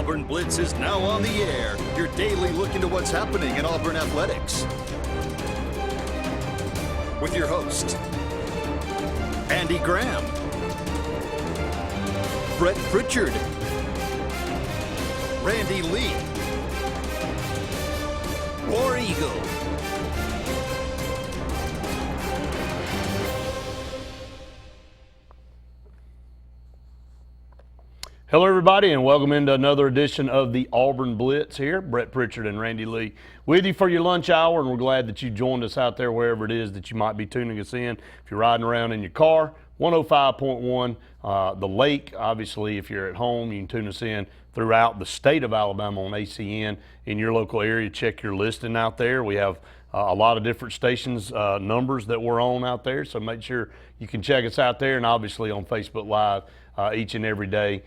Auburn Blitz is now on the air. Your daily look into what's happening in Auburn athletics. With your host, Andy Graham, Brett Pritchard, Randy Lee, War Eagle. Hello, everybody, and welcome into another edition of the Auburn Blitz here. Brett Pritchard and Randy Lee with you for your lunch hour, and we're glad that you joined us out there wherever it is that you might be tuning us in. If you're riding around in your car, 105.1, the lake, obviously, if you're at home, you can tune us in throughout the state of Alabama on ACN in your local area. Check your listing out there. We have a lot of different stations, numbers that we're on out there, so make sure you can check us out there, and obviously on Facebook Live each and every day.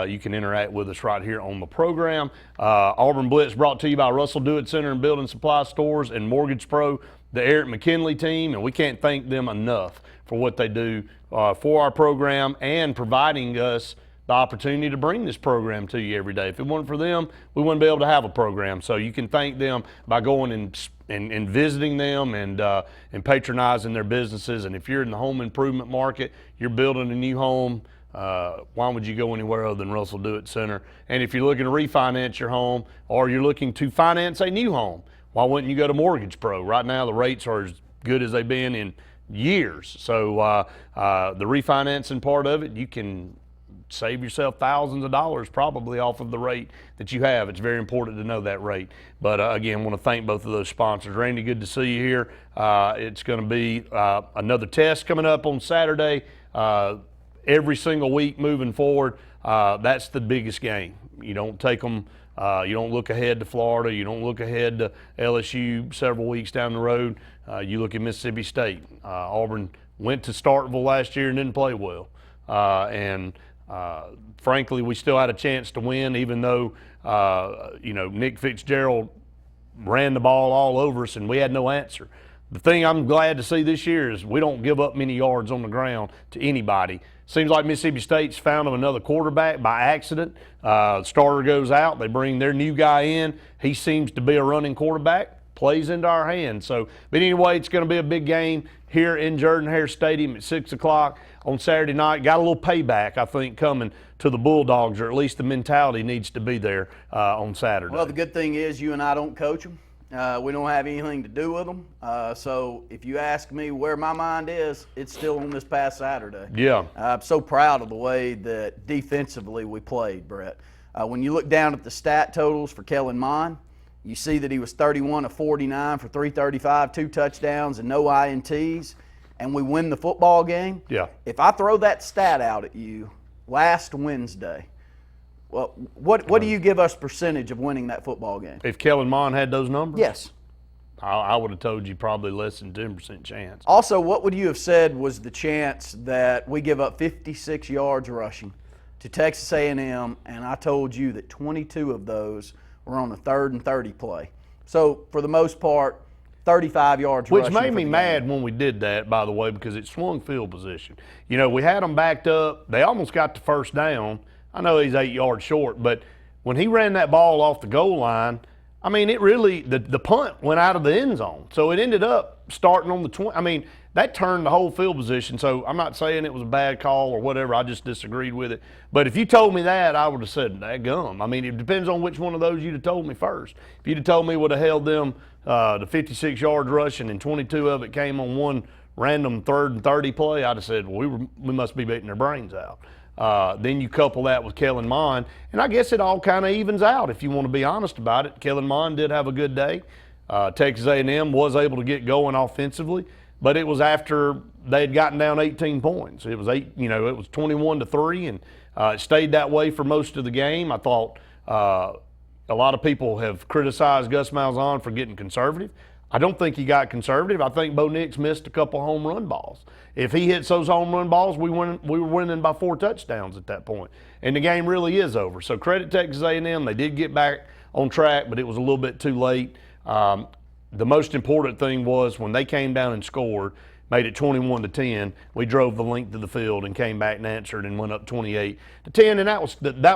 You can interact with us right here on the program. Auburn Blitz brought to you by Russell Do-It Center and Building Supply Stores and Mortgage Pro, the Eric McKinley team, and we can't thank them enough for what they do for our program and providing us the opportunity to bring this program to you every day. If it weren't for them, we wouldn't be able to have a program. So you can thank them by going and visiting them and patronizing their businesses. And if you're in the home improvement market, you're building a new home, why would you go anywhere other than Russell Do-It Center? And if you're looking to refinance your home or you're looking to finance a new home, why wouldn't you go to Mortgage Pro? Right now the rates are as good as they've been in years. So the refinancing part of it, you can save yourself thousands of dollars probably off of the rate that you have. It's very important to know that rate. But again, I want to thank both of those sponsors. Randy, good to see you here. It's going to be another test coming up on Saturday. Every single week moving forward, that's the biggest game. You don't take them, you don't look ahead to Florida, you don't look ahead to LSU several weeks down the road. You look at Mississippi State. Auburn went to Starkville last year and didn't play well. Frankly, we still had a chance to win, even though, Nick Fitzgerald ran the ball all over us and we had no answer. The thing I'm glad to see this year is we don't give up many yards on the ground to anybody. Seems like Mississippi State's found them another quarterback by accident. Starter goes out. They bring their new guy in. He seems to be a running quarterback. Plays into our hands. So, but anyway, it's going to be a big game here in Jordan-Hare Stadium at 6 o'clock on Saturday night. Got a little payback, I think, coming to the Bulldogs, or at least the mentality needs to be there on Saturday. Well, the good thing is you and I don't coach them. We don't have anything to do with them. So if you ask me where my mind is, it's still on this past Saturday. Yeah. I'm so proud of the way that defensively we played, Brett. When you look down at the stat totals for Kellen Mond, you see that he was 31 of 49 for 335, 2 touchdowns and no INTs, and we win the football game. Yeah. If I throw that stat out at you last Wednesday, well, what do you give us percentage of winning that football game? If Kellen Mond had those numbers? Yes. I would have told you probably less than 10% chance. Also, what would you have said was the chance that we give up 56 yards rushing to Texas A&M, and I told you that 22 of those were on the 3rd and 30 play. So, for the most part, 35 yards rushing. Which made me mad when we did that, by the way, because it swung field position. You know, we had them backed up. They almost got to first down. I know he's 8 yards short, but when he ran that ball off the goal line, I mean, it really, the punt went out of the end zone. So it ended up starting on the 20. I mean, that turned the whole field position. So I'm not saying it was a bad call or whatever. I just disagreed with it. But if you told me that, I would have said, daggum. I mean, it depends on which one of those you'd have told me first. If you'd have told me would have held them to 56 yards rushing and 22 of it came on one random 3rd and 30 play, I'd have said, well, we must be beating their brains out. Then you couple that with Kellen Mond, and I guess it all kind of evens out if you want to be honest about it. Kellen Mond did have a good day. Texas A&M was able to get going offensively, but it was after they had gotten down 18 points. It was it was 21-3, and it stayed that way for most of the game. I thought a lot of people have criticized Gus Malzahn for getting conservative. I don't think he got conservative. I think Bo Nix missed a couple home run balls. If he hits those home run balls, we were winning by 4 touchdowns at that point. And the game really is over. So credit Texas A&M. They did get back on track, but it was a little bit too late. The most important thing was when they came down and scored, made it 21-10. We drove the length of the field and came back and answered and went up 28-10. And that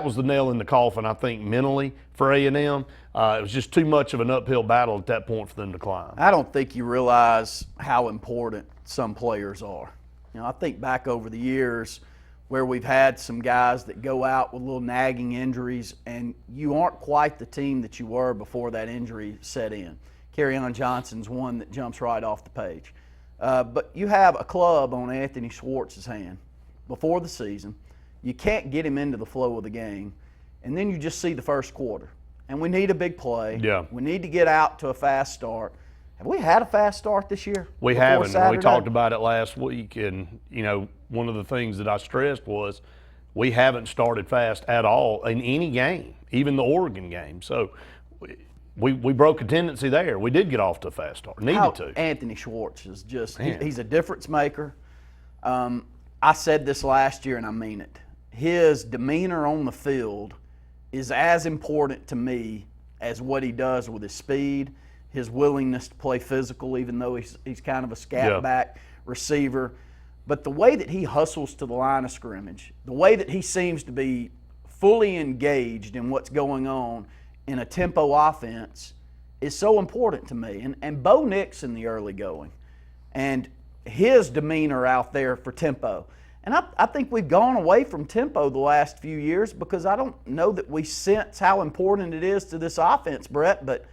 was the nail in the coffin, I think, mentally for A&M. It was just too much of an uphill battle at that point for them to climb. I don't think you realize how important some players are. I think back over the years where we've had some guys that go out with little nagging injuries, and you aren't quite the team that you were before that injury set in. Kerryon Johnson's one that jumps right off the page. But you have a club on Anthony Schwartz's hand before the season. You can't get him into the flow of the game, and then you just see the first quarter. And we need a big play. Yeah. We need to get out to a fast start. Have we had a fast start this year? We haven't. We talked about it last week, and one of the things that I stressed was we haven't started fast at all in any game, even the Oregon game. So we broke a tendency there. We did get off to a fast start. Needed to. Anthony Schwartz is just he's a difference maker. I said this last year, and I mean it. His demeanor on the field is as important to me as what he does with his speed, his willingness to play physical, even though he's kind of a scat back receiver. But the way that he hustles to the line of scrimmage, the way that he seems to be fully engaged in what's going on in a tempo offense is so important to me. And Bo Nix in the early going, and his demeanor out there for tempo. And I think we've gone away from tempo the last few years because I don't know that we sense how important it is to this offense, Brett, but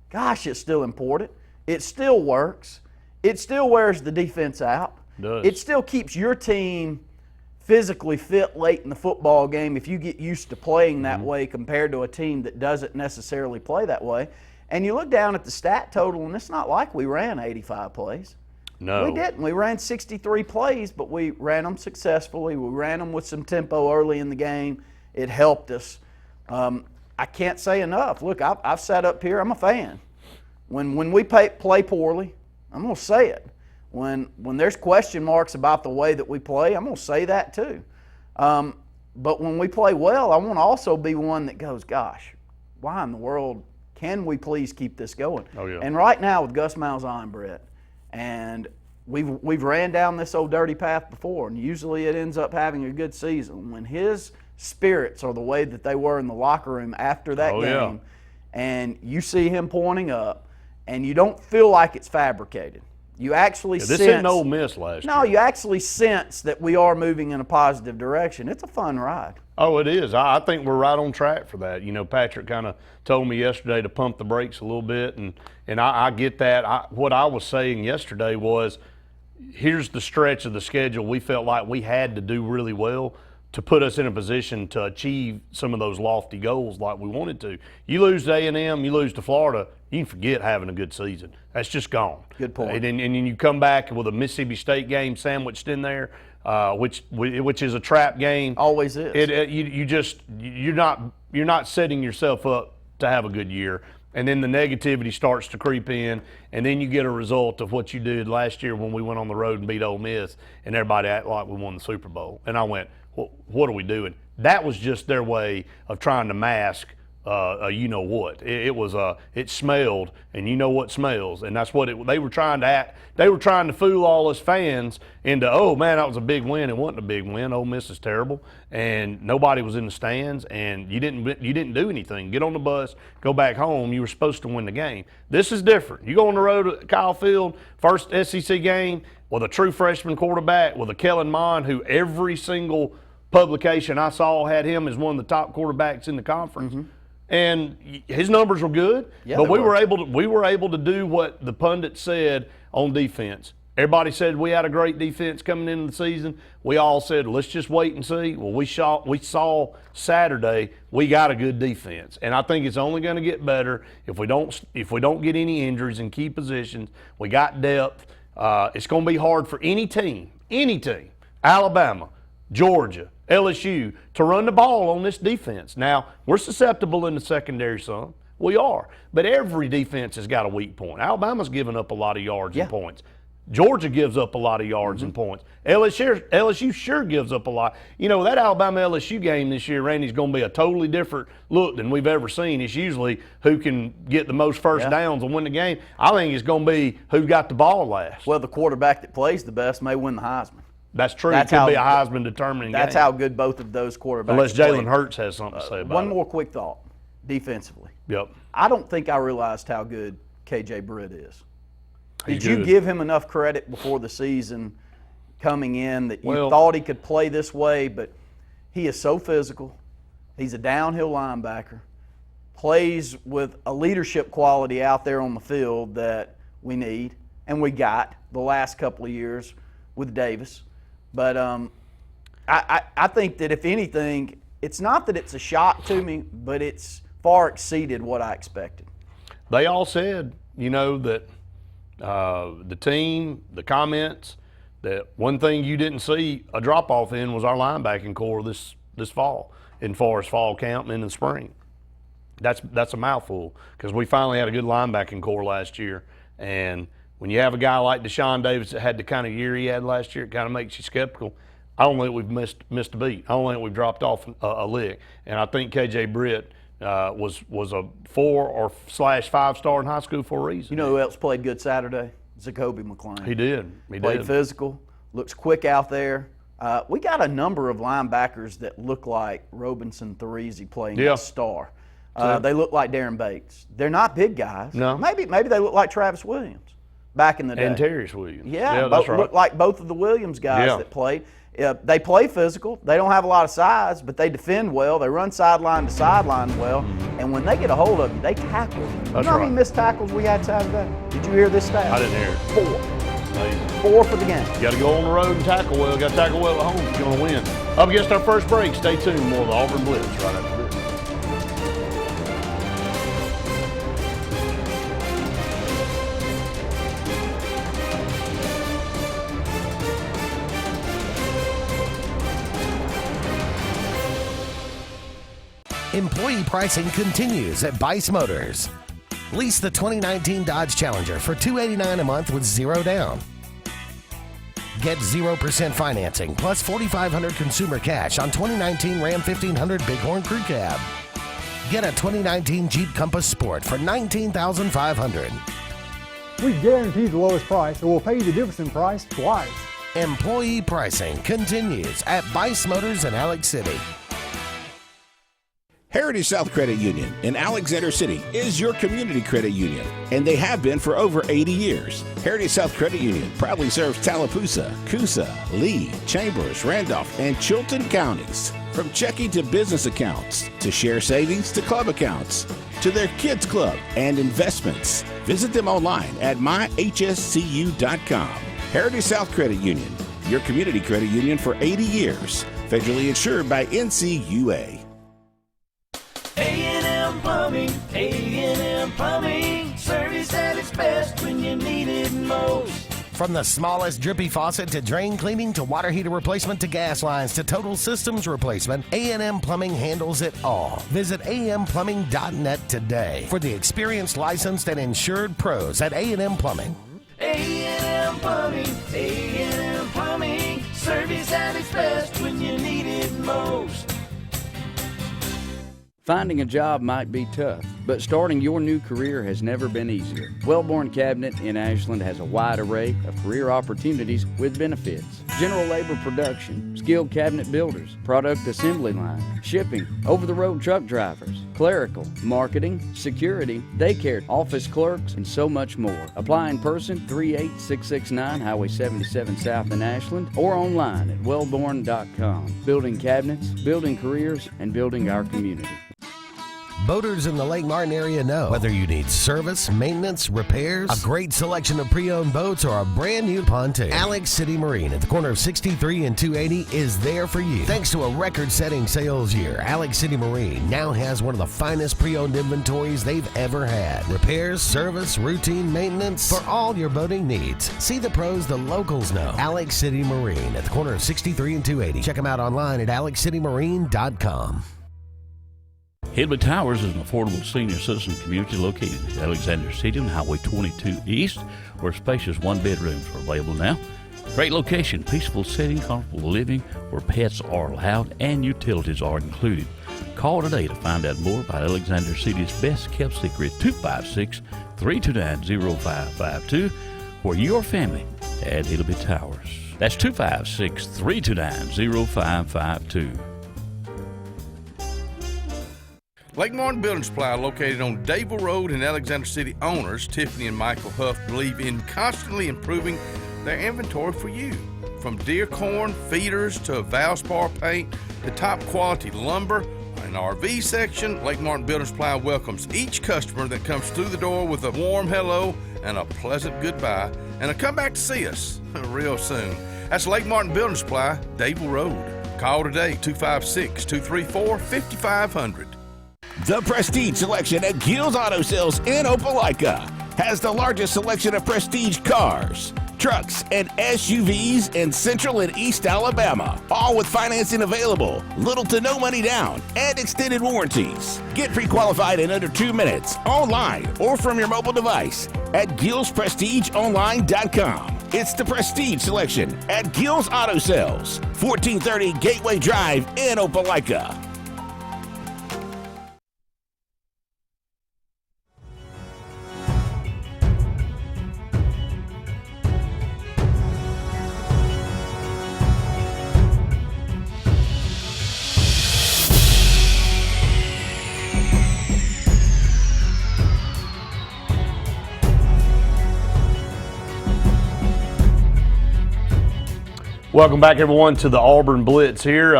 gosh, it's still important. It still works. It still wears the defense out. It still keeps your team physically fit late in the football game if you get used to playing that way compared to a team that doesn't necessarily play that way. And you look down at the stat total, and it's not like we ran 85 plays. No. We didn't. We ran 63 plays, but we ran them successfully. We ran them with some tempo early in the game. It helped us. I can't say enough. Look, I've sat up here. I'm a fan. When we play poorly, I'm going to say it. When there's question marks about the way that we play, I'm going to say that too. But when we play well, I want to also be one that goes, gosh, why in the world can we please keep this going? Oh, yeah. And right now with Gus Malzahn, Brett, and we've ran down this old dirty path before, and usually it ends up having a good season. When his spirits are the way that they were in the locker room after that game, and you see him pointing up, and you don't feel like it's fabricated. You actually sense. This isn't Ole Miss last year. No, you actually sense that we are moving in a positive direction. It's a fun ride. Oh, it is. I think we're right on track for that. Patrick kind of told me yesterday to pump the brakes a little bit, and I get that. What I was saying yesterday was, here's the stretch of the schedule we felt like we had to do really well to put us in a position to achieve some of those lofty goals like we wanted to. You lose to A&M, you lose to Florida, you can forget having a good season. That's just gone. Good point. And then you come back with a Mississippi State game sandwiched in there, which is a trap game. Always is. You're not setting yourself up to have a good year. And then the negativity starts to creep in, and then you get a result of what you did last year when we went on the road and beat Ole Miss, and everybody acted like we won the Super Bowl. And I went, well, what are we doing? That was just their way of trying to mask you-know-what. It smelled, and you know what smells, and that's what they were trying to act. They were trying to fool all us fans into, oh, man, that was a big win. It wasn't a big win. Ole Miss is terrible, and nobody was in the stands, and you didn't do anything. Get on the bus, go back home. You were supposed to win the game. This is different. You go on the road at Kyle Field, first SEC game, with a true freshman quarterback, with a Kellen Mond, who every single publication I saw had him as one of the top quarterbacks in the conference. Mm-hmm. And his numbers were good, but we were able to do what the pundits said on defense. Everybody said we had a great defense coming into the season. We all said, let's just wait and see. Well, we saw Saturday we got a good defense, and I think it's only going to get better if we don't get any injuries in key positions. We got depth. It's going to be hard for any team, Alabama, Georgia, LSU, to run the ball on this defense. Now, we're susceptible in the secondary some. We are. But every defense has got a weak point. Alabama's given up a lot of yards and points. Georgia gives up a lot of yards and points. LSU sure gives up a lot. You know, that Alabama-LSU game this year, Randy, is going to be a totally different look than we've ever seen. It's usually who can get the most first downs and win the game. I think it's going to be who got the ball last. Well, the quarterback that plays the best may win the Heisman. That's true. It could be a Heisman determining game. That's how good both of those quarterbacks Unless Jalen played. Hurts has something to say about it. One more quick thought, defensively. Yep. I don't think I realized how good KJ Britt is. Did He's you good. give him enough credit before the season coming in that you Well, thought he could play this way? But he is so physical. He's a downhill linebacker. Plays with a leadership quality out there on the field that we need and we got the last couple of years with Davis. But I think that if anything, it's not that it's a shock to me, but it's far exceeded what I expected. They all said, you know, that the team, the comments, that one thing you didn't see a drop-off in was our linebacking core this fall, in far as fall camp and in the spring. That's a mouthful because we finally had a good linebacking core last year. And when you have a guy like Deshaun Davis that had the kind of year he had last year, it kind of makes you skeptical. I don't think we've missed a beat. I don't think we've dropped off a lick. And I think KJ Britt was a 4 or /5 star in high school for a reason. You know who else played good Saturday? Zacoby McClain. He did. He Played did. physical, looks quick out there. We got a number of linebackers that look like Robinson Therese playing that star. They look like Darren Bates. They're not big guys. No. Maybe they look like Travis Williams back in the day. And Terrius Williams. Yeah, that's right. Look like both of the Williams guys that played. They play physical. They don't have a lot of size, but they defend well. They run sideline to sideline well. And when they get a hold of you, they tackle. You know how many missed tackles we had Saturday? Did you hear this stat? I didn't hear it. 4. Amazing. 4 for the game. You got to go on the road and tackle well. Got to tackle well at home if you're going to win. Up against our first break. Stay tuned. More of the Auburn Blitz right after this. Employee pricing continues at Bice Motors. Lease the 2019 Dodge Challenger for $289 a month with 0 down. Get 0% financing plus $4,500 consumer cash on 2019 Ram 1500 Bighorn Crew Cab. Get a 2019 Jeep Compass Sport for $19,500. We guarantee the lowest price, or we'll pay you the difference in price twice. Employee pricing continues at Bice Motors in Alex City. Heritage South Credit Union in Alexander City is your community credit union, and they have been for over 80 years. Heritage South Credit Union proudly serves Tallapoosa, Coosa, Lee, Chambers, Randolph, and Chilton counties. From checking to business accounts, to share savings to club accounts, to their kids club and investments. Visit them online at myhscu.com. Heritage South Credit Union, your community credit union for 80 years. Federally insured by NCUA. A&M Plumbing, A&M Plumbing, service at its best when you need it most. From the smallest drippy faucet to drain cleaning to water heater replacement to gas lines to total systems replacement, A&M Plumbing handles it all. Visit amplumbing.net today for the experienced, licensed, and insured pros at A&M Plumbing. A&M Plumbing, A&M Plumbing, service at its best when you need it most. Finding a job might be tough, but starting your new career has never been easier. Wellborn Cabinet in Ashland has a wide array of career opportunities with benefits. General labor production, skilled cabinet builders, product assembly line, shipping, over-the-road truck drivers, clerical, marketing, security, daycare, office clerks, and so much more. Apply in person, 38669 Highway 77 South in Ashland, or online at wellborn.com. Building cabinets, building careers, and building our community. Boaters in the Lake Martin area know whether you need service, maintenance, repairs, a great selection of pre-owned boats, or a brand new pontoon. Alex City Marine at the corner of 63 and 280 is there for you. Thanks to a record-setting sales year, Alex City Marine now has one of the finest pre-owned inventories they've ever had. Repairs, service, routine maintenance, for all your boating needs. See the pros the locals know. Alex City Marine at the corner of 63 and 280. Check them out online at alexcitymarine.com. Hillbilly Towers is an affordable senior citizen community located at Alexander City on Highway 22 East, where spacious one-bedrooms are available now. Great location, peaceful setting, comfortable living, where pets are allowed and utilities are included. Call today to find out more about Alexander City's best-kept secret, 256-329-0552, where your family at Hillbilly Towers. That's 256-329-0552. Lake Martin Building Supply, located on Dable Road in Alexander City. Owners Tiffany and Michael Huff believe in constantly improving their inventory for you. From deer corn, feeders, to Valspar paint, to top quality lumber and RV section, Lake Martin Building Supply welcomes each customer that comes through the door with a warm hello and a pleasant goodbye, and a come back to see us real soon. That's Lake Martin Building Supply, Dable Road. Call today, 256-234-5500. The Prestige Selection at Gill's Auto Sales in Opelika has the largest selection of prestige cars, trucks, and SUVs in Central and East Alabama, all with financing available, little to no money down, and extended warranties. Get pre-qualified in under 2 minutes, online or from your mobile device at GillsPrestigeOnline.com. It's the Prestige Selection at Gill's Auto Sales, 1430 Gateway Drive in Opelika. Welcome back, everyone, to the Auburn Blitz here.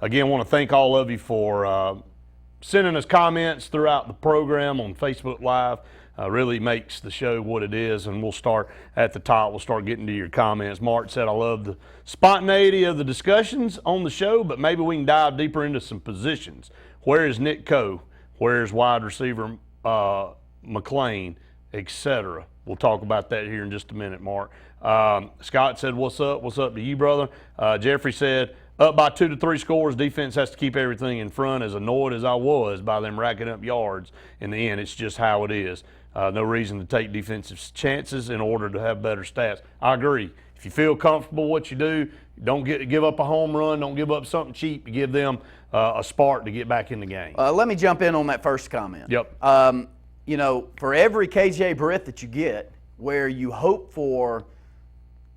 Again, want to thank all of you for sending us comments throughout the program on Facebook Live. Really makes the show what it is, and we'll start at the top. We'll start getting to your comments. Mark said, I love the spontaneity of the discussions on the show, but maybe we can dive deeper into some positions. Where is Nick Coe? Where is wide receiver McLean, etc.? We'll talk about that here in just a minute, Mark. Scott said, what's up? What's up to you, brother? Jeffrey said, up by 2 to 3 scores, defense has to keep everything in front. As annoyed as I was by them racking up yards in the end, it's just how it is. No reason to take defensive chances in order to have better stats. I agree. If you feel comfortable what you do, don't give up a home run, don't give up something cheap to give them a spark to get back in the game. Let me jump in on that first comment. Yep. You know, for every KJ Britt that you get, where you hope for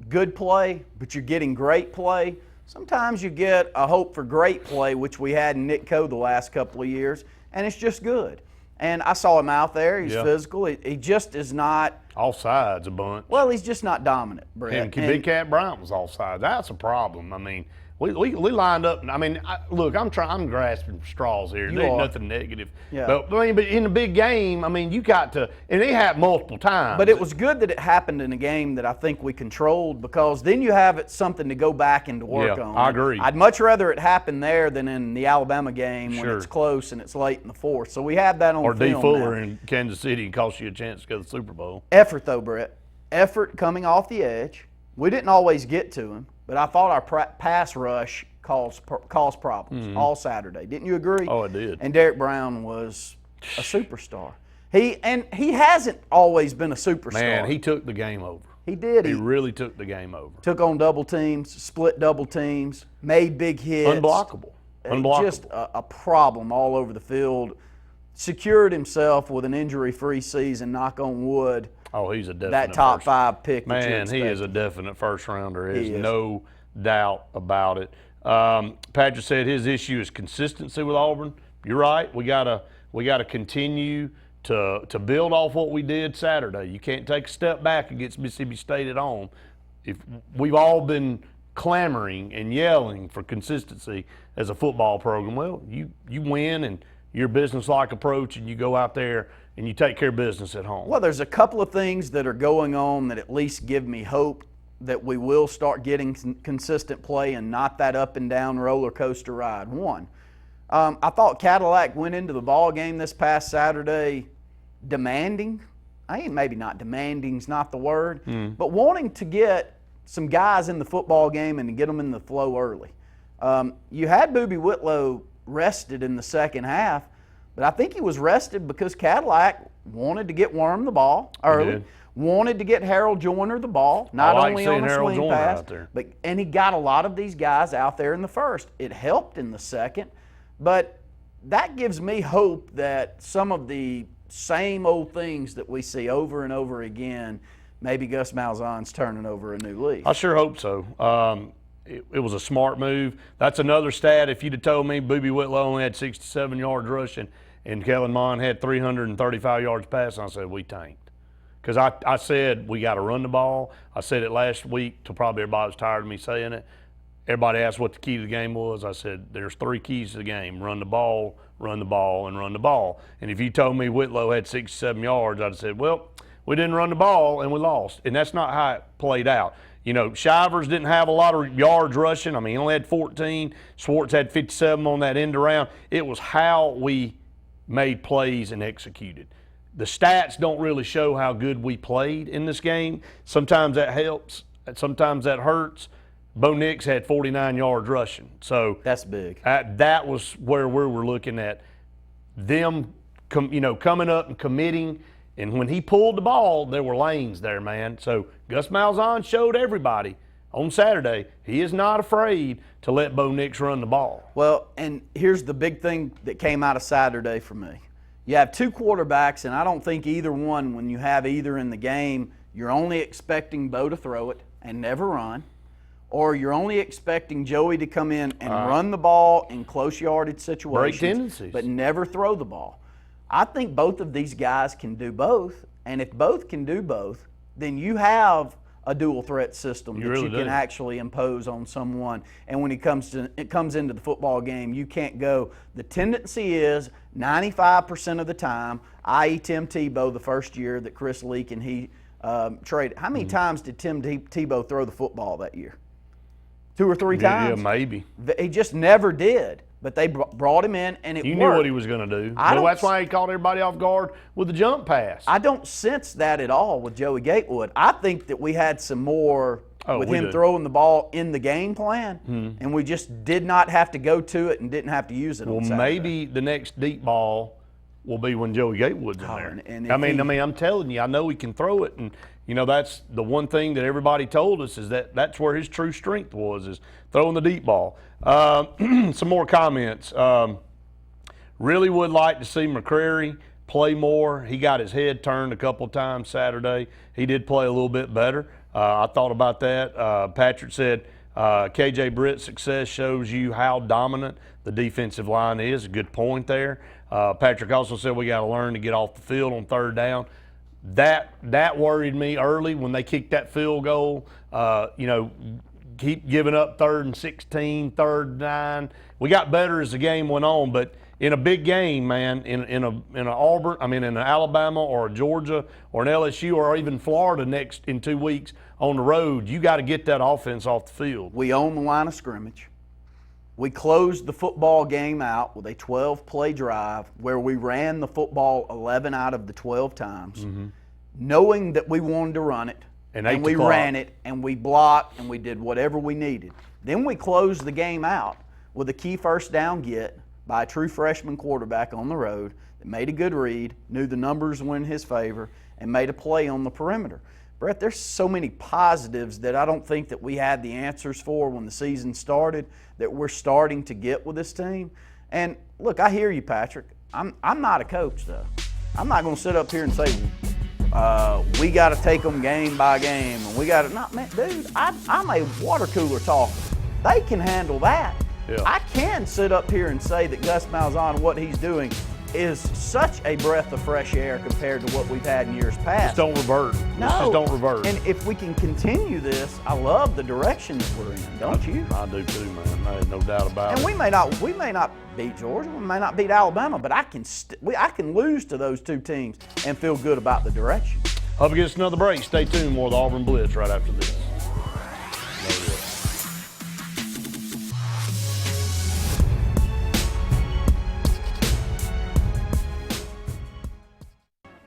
good play, but you're getting great play, sometimes you get a hope for great play, which we had in Nick Coe the last couple of years, and it's just good. And I saw him out there. He's physical. He just is not – offsides a bunch. Well, he's just not dominant, Brett. And Big Cat Bryant was offside. That's a problem. I mean, we lined up. I mean, look, I'm grasping for straws here. There ain't nothing negative. Yeah. But in a big game, I mean, you got to – and it happened multiple times. But it was good that it happened in a game that I think we controlled, because then you have something to go back and to work on. I agree. I'd much rather it happen there than in the Alabama game when it's close and it's late in the fourth. So we have that on film now. Or D. Fuller in Kansas City and cost you a chance to go to the Super Bowl. Effort, though, Brett. Effort coming off the edge. We didn't always get to him, but I thought our pass rush caused problems all Saturday. Didn't you agree? Oh, I did. And Derek Brown was a superstar. He hasn't always been a superstar. Man, he took the game over. He did. He really took the game over. Took on double teams, split double teams, made big hits. Unblockable. Just a problem all over the field. Secured himself with an injury-free season, knock on wood. Oh, he's a definite that top 5 pick. Man, he is a definite first rounder. There's no doubt about it. Patrick said his issue is consistency with Auburn. You're right. We gotta continue to build off what we did Saturday. You can't take a step back against Mississippi State at home. If we've all been clamoring and yelling for consistency as a football program, well, you win and your business-like approach, and you go out there and you take care of business at home. Well, there's a couple of things that are going on that at least give me hope that we will start getting consistent play and not that up-and-down roller coaster ride. One, I thought Cadillac went into the ball game this past Saturday demanding. Maybe not demanding's not the word, but wanting to get some guys in the football game and to get them in the flow early. You had Boobie Whitlow rested in the second half, But I think he was rested because Cadillac wanted to get Worm the ball early, wanted to get Harold Joyner the ball, not only on a swing pass, but and he got a lot of these guys out there in the first. It helped in the second, but that gives me hope that some of the same old things that we see over and over again, maybe Gus Malzahn's turning over a new leaf. I sure hope so. It was a smart move. That's another stat. If you'd have told me Boobie Whitlow only had 67 yards rushing and Kellen Mond had 335 yards passing, I said we tanked. Because I said we got to run the ball. I said it last week till probably everybody was tired of me saying it. Everybody asked what the key to the game was. I said there's 3 keys to the game: run the ball, run the ball, and run the ball. And if you told me Whitlow had 67 yards, I'd have said, well, we didn't run the ball and we lost. And that's not how it played out. You know, Shivers didn't have a lot of yards rushing. I mean, he only had 14. Swartz had 57 on that end around. It was how we made plays and executed. The stats don't really show how good we played in this game. Sometimes that helps, sometimes that hurts. Bo Nix had 49 yards rushing. So that's big. That was where we were looking at them coming up and committing. And when he pulled the ball, there were lanes there, man. So Gus Malzahn showed everybody on Saturday he is not afraid to let Bo Nix run the ball. Well, and here's the big thing that came out of Saturday for me. You have 2 quarterbacks, and I don't think either one, when you have either in the game, you're only expecting Bo to throw it and never run, or you're only expecting Joey to come in and run the ball in close yardage situations, break tendencies, but never throw the ball. I think both of these guys can do both, and if both can do both, then you have a dual threat system that you can actually impose on someone. And when it comes into the football game, you can't go. The tendency is 95% of the time, i.e. Tim Tebow the first year that Chris Leak and he traded. How many times did Tim Tebow throw the football that year? 2 or 3 times? Yeah, maybe. He just never did. But they brought him in, and it worked. You knew what he was going to do. That's why he caught everybody off guard with the jump pass. I don't sense that at all with Joey Gatewood. I think that we had some more with him throwing the ball in the game plan, and we just did not have to go to it and didn't have to use it on Saturday. Maybe the next deep ball will be when Joey Gatewood's in there. And I mean, I'm telling you, I know he can throw it, and that's the one thing that everybody told us is that's where his true strength was, is throwing the deep ball. Some more comments. Really would like to see McCrary play more. He got his head turned a couple of times Saturday. He did play a little bit better. I thought about that. Patrick said KJ Britt's success shows you how dominant the defensive line is. A good point there. Patrick also said we got to learn to get off the field on 3rd down. That worried me early when they kicked that field goal. Keep giving up 3rd and 16, 3rd and 9. We got better as the game went on, but in a big game, man, in an Auburn, in an Alabama or a Georgia or an LSU or even Florida in 2 weeks on the road, you got to get that offense off the field. We own the line of scrimmage. We closed the football game out with a 12-play drive where we ran the football 11 out of the 12 times, knowing that we wanted to run it. And we ran it, and we blocked, and we did whatever we needed. Then we closed the game out with a key 1st down get by a true freshman quarterback on the road that made a good read, knew the numbers were in his favor, and made a play on the perimeter. Brett, there's so many positives that I don't think that we had the answers for when the season started that we're starting to get with this team. And, look, I hear you, Patrick. I'm not a coach, though. I'm not going to sit up here and say, we got to take them game by game, and we got to – man, dude, I'm a water cooler talker. They can handle that. Yeah. I can sit up here and say that Gus Malzahn, what he's doing, is such a breath of fresh air compared to what we've had in years past. Just don't revert. No. Just don't revert. And if we can continue this, I love the direction that we're in, don't you? I do too, man. There's no doubt about it. And we may not beat Georgia, we may not beat Alabama, but I can lose to those 2 teams and feel good about the direction. Hope we get us another break. Stay tuned. More of the Auburn Blitz right after this.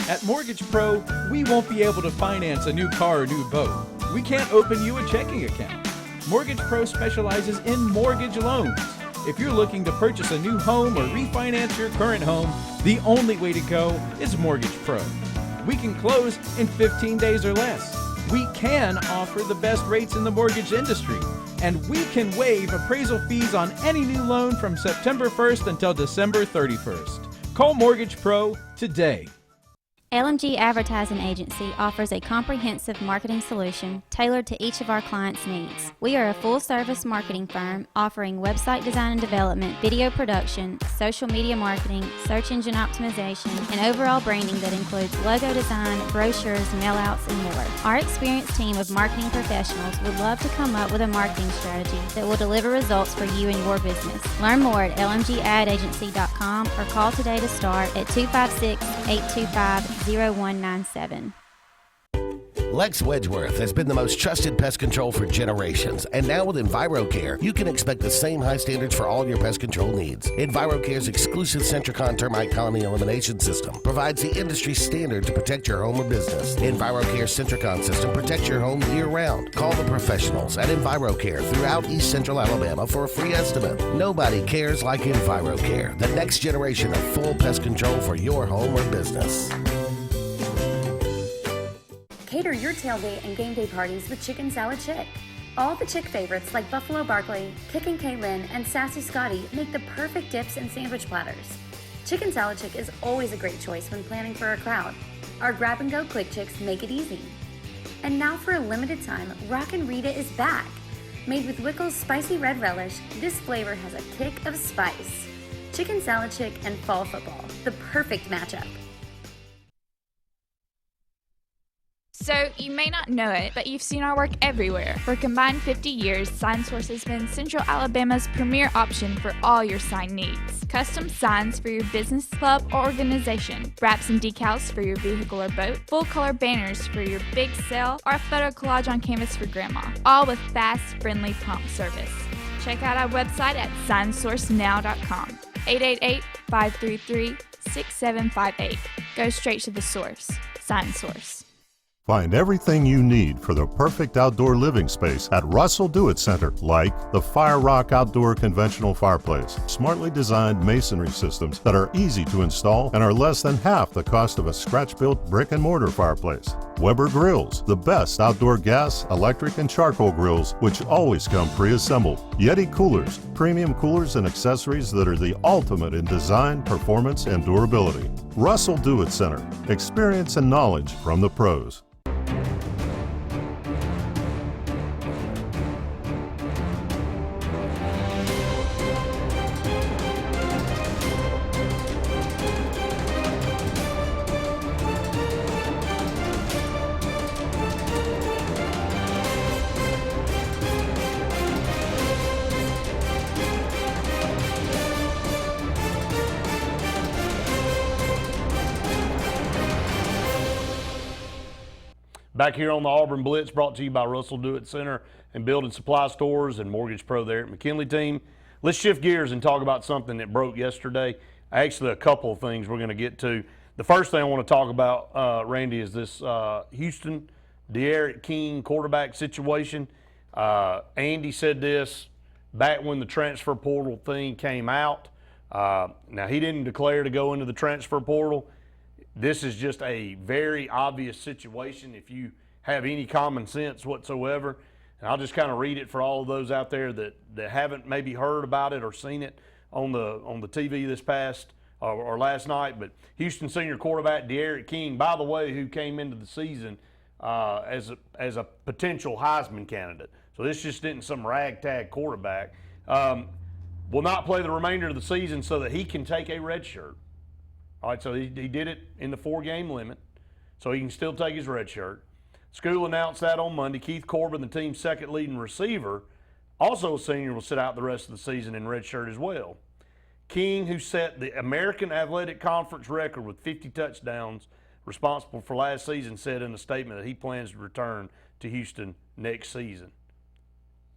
At Mortgage Pro, we won't be able to finance a new car or new boat. We can't open you a checking account. Mortgage Pro specializes in mortgage loans. If you're looking to purchase a new home or refinance your current home, the only way to go is Mortgage Pro. We can close in 15 days or less. We can offer the best rates in the mortgage industry. And we can waive appraisal fees on any new loan from September 1st until December 31st. Call Mortgage Pro today. LMG Advertising Agency offers a comprehensive marketing solution tailored to each of our clients' needs. We are a full-service marketing firm offering website design and development, video production, social media marketing, search engine optimization, and overall branding that includes logo design, brochures, mailouts, and more. Our experienced team of marketing professionals would love to come up with a marketing strategy that will deliver results for you and your business. Learn more at lmgadagency.com or call today to start at 256-825-0197. Lex Wedgeworth has been the most trusted pest control for generations, and now with EnviroCare, you can expect the same high standards for all your pest control needs. EnviroCare's exclusive Centricon termite colony elimination system provides the industry standard to protect your home or business. EnviroCare's Centricon system protects your home year-round. Call the professionals at EnviroCare throughout East Central Alabama for a free estimate. Nobody cares like EnviroCare, the next generation of full pest control for your home or business. Cater your tailgate and game day parties with Chicken Salad Chick. All the Chick favorites like Buffalo Barkley, Kickin' Kaylin, and Sassy Scotty make the perfect dips and sandwich platters. Chicken Salad Chick is always a great choice when planning for a crowd. Our grab-and-go quick chicks make it easy. And now for a limited time, Rockin' Rita is back. Made with Wickles spicy red relish, this flavor has a kick of spice. Chicken Salad Chick and fall football, the perfect matchup. So, you may not know it, but you've seen our work everywhere. For a combined 50 years, SignSource has been Central Alabama's premier option for all your sign needs. Custom signs for your business, club, or organization. Wraps and decals for your vehicle or boat. Full-color banners for your big sale, or a photo collage on canvas for grandma. All with fast, friendly, prompt service. Check out our website at signsourcenow.com. 888-533-6758. Go straight to the source. SignSource. Find everything you need for the perfect outdoor living space at Russell Do-It Center, like the Fire Rock Outdoor Conventional Fireplace, smartly designed masonry systems that are easy to install and are less than half the cost of a scratch-built brick and mortar fireplace. Weber Grills, the best outdoor gas, electric, and charcoal grills, which always come pre-assembled. Yeti Coolers, premium coolers and accessories that are the ultimate in design, performance, and durability. Russell Do-It Center, experience and knowledge from the pros. Back here on the Auburn Blitz, brought to you by Russell Do-It Center and Building Supply Stores and Mortgage Pro there at McKinley team. Let's shift gears and talk about something that broke yesterday. Actually, a couple of things we're going to get to. The first thing I want to talk about, Randy, is this Houston De'Aaron King quarterback situation. Andy said this back when the transfer portal thing came out. Now, he didn't declare to go into the transfer portal. This is just a very obvious situation if you have any common sense whatsoever. And I'll just kind of read it for all of those out there that haven't maybe heard about it or seen it on the TV this past or last night. But Houston senior quarterback De'Aaron King, by the way, who came into the season as a potential Heisman candidate. So this just isn't some ragtag quarterback. Will not play the remainder of the season so that he can take a red shirt. All right, so he did it in the 4-game limit, so he can still take his red shirt. School announced that on Monday. Keith Corbin, the team's second leading receiver, also a senior, will sit out the rest of the season in red shirt as well. King, who set the American Athletic Conference record with 50 touchdowns, responsible for last season, said in a statement that he plans to return to Houston next season.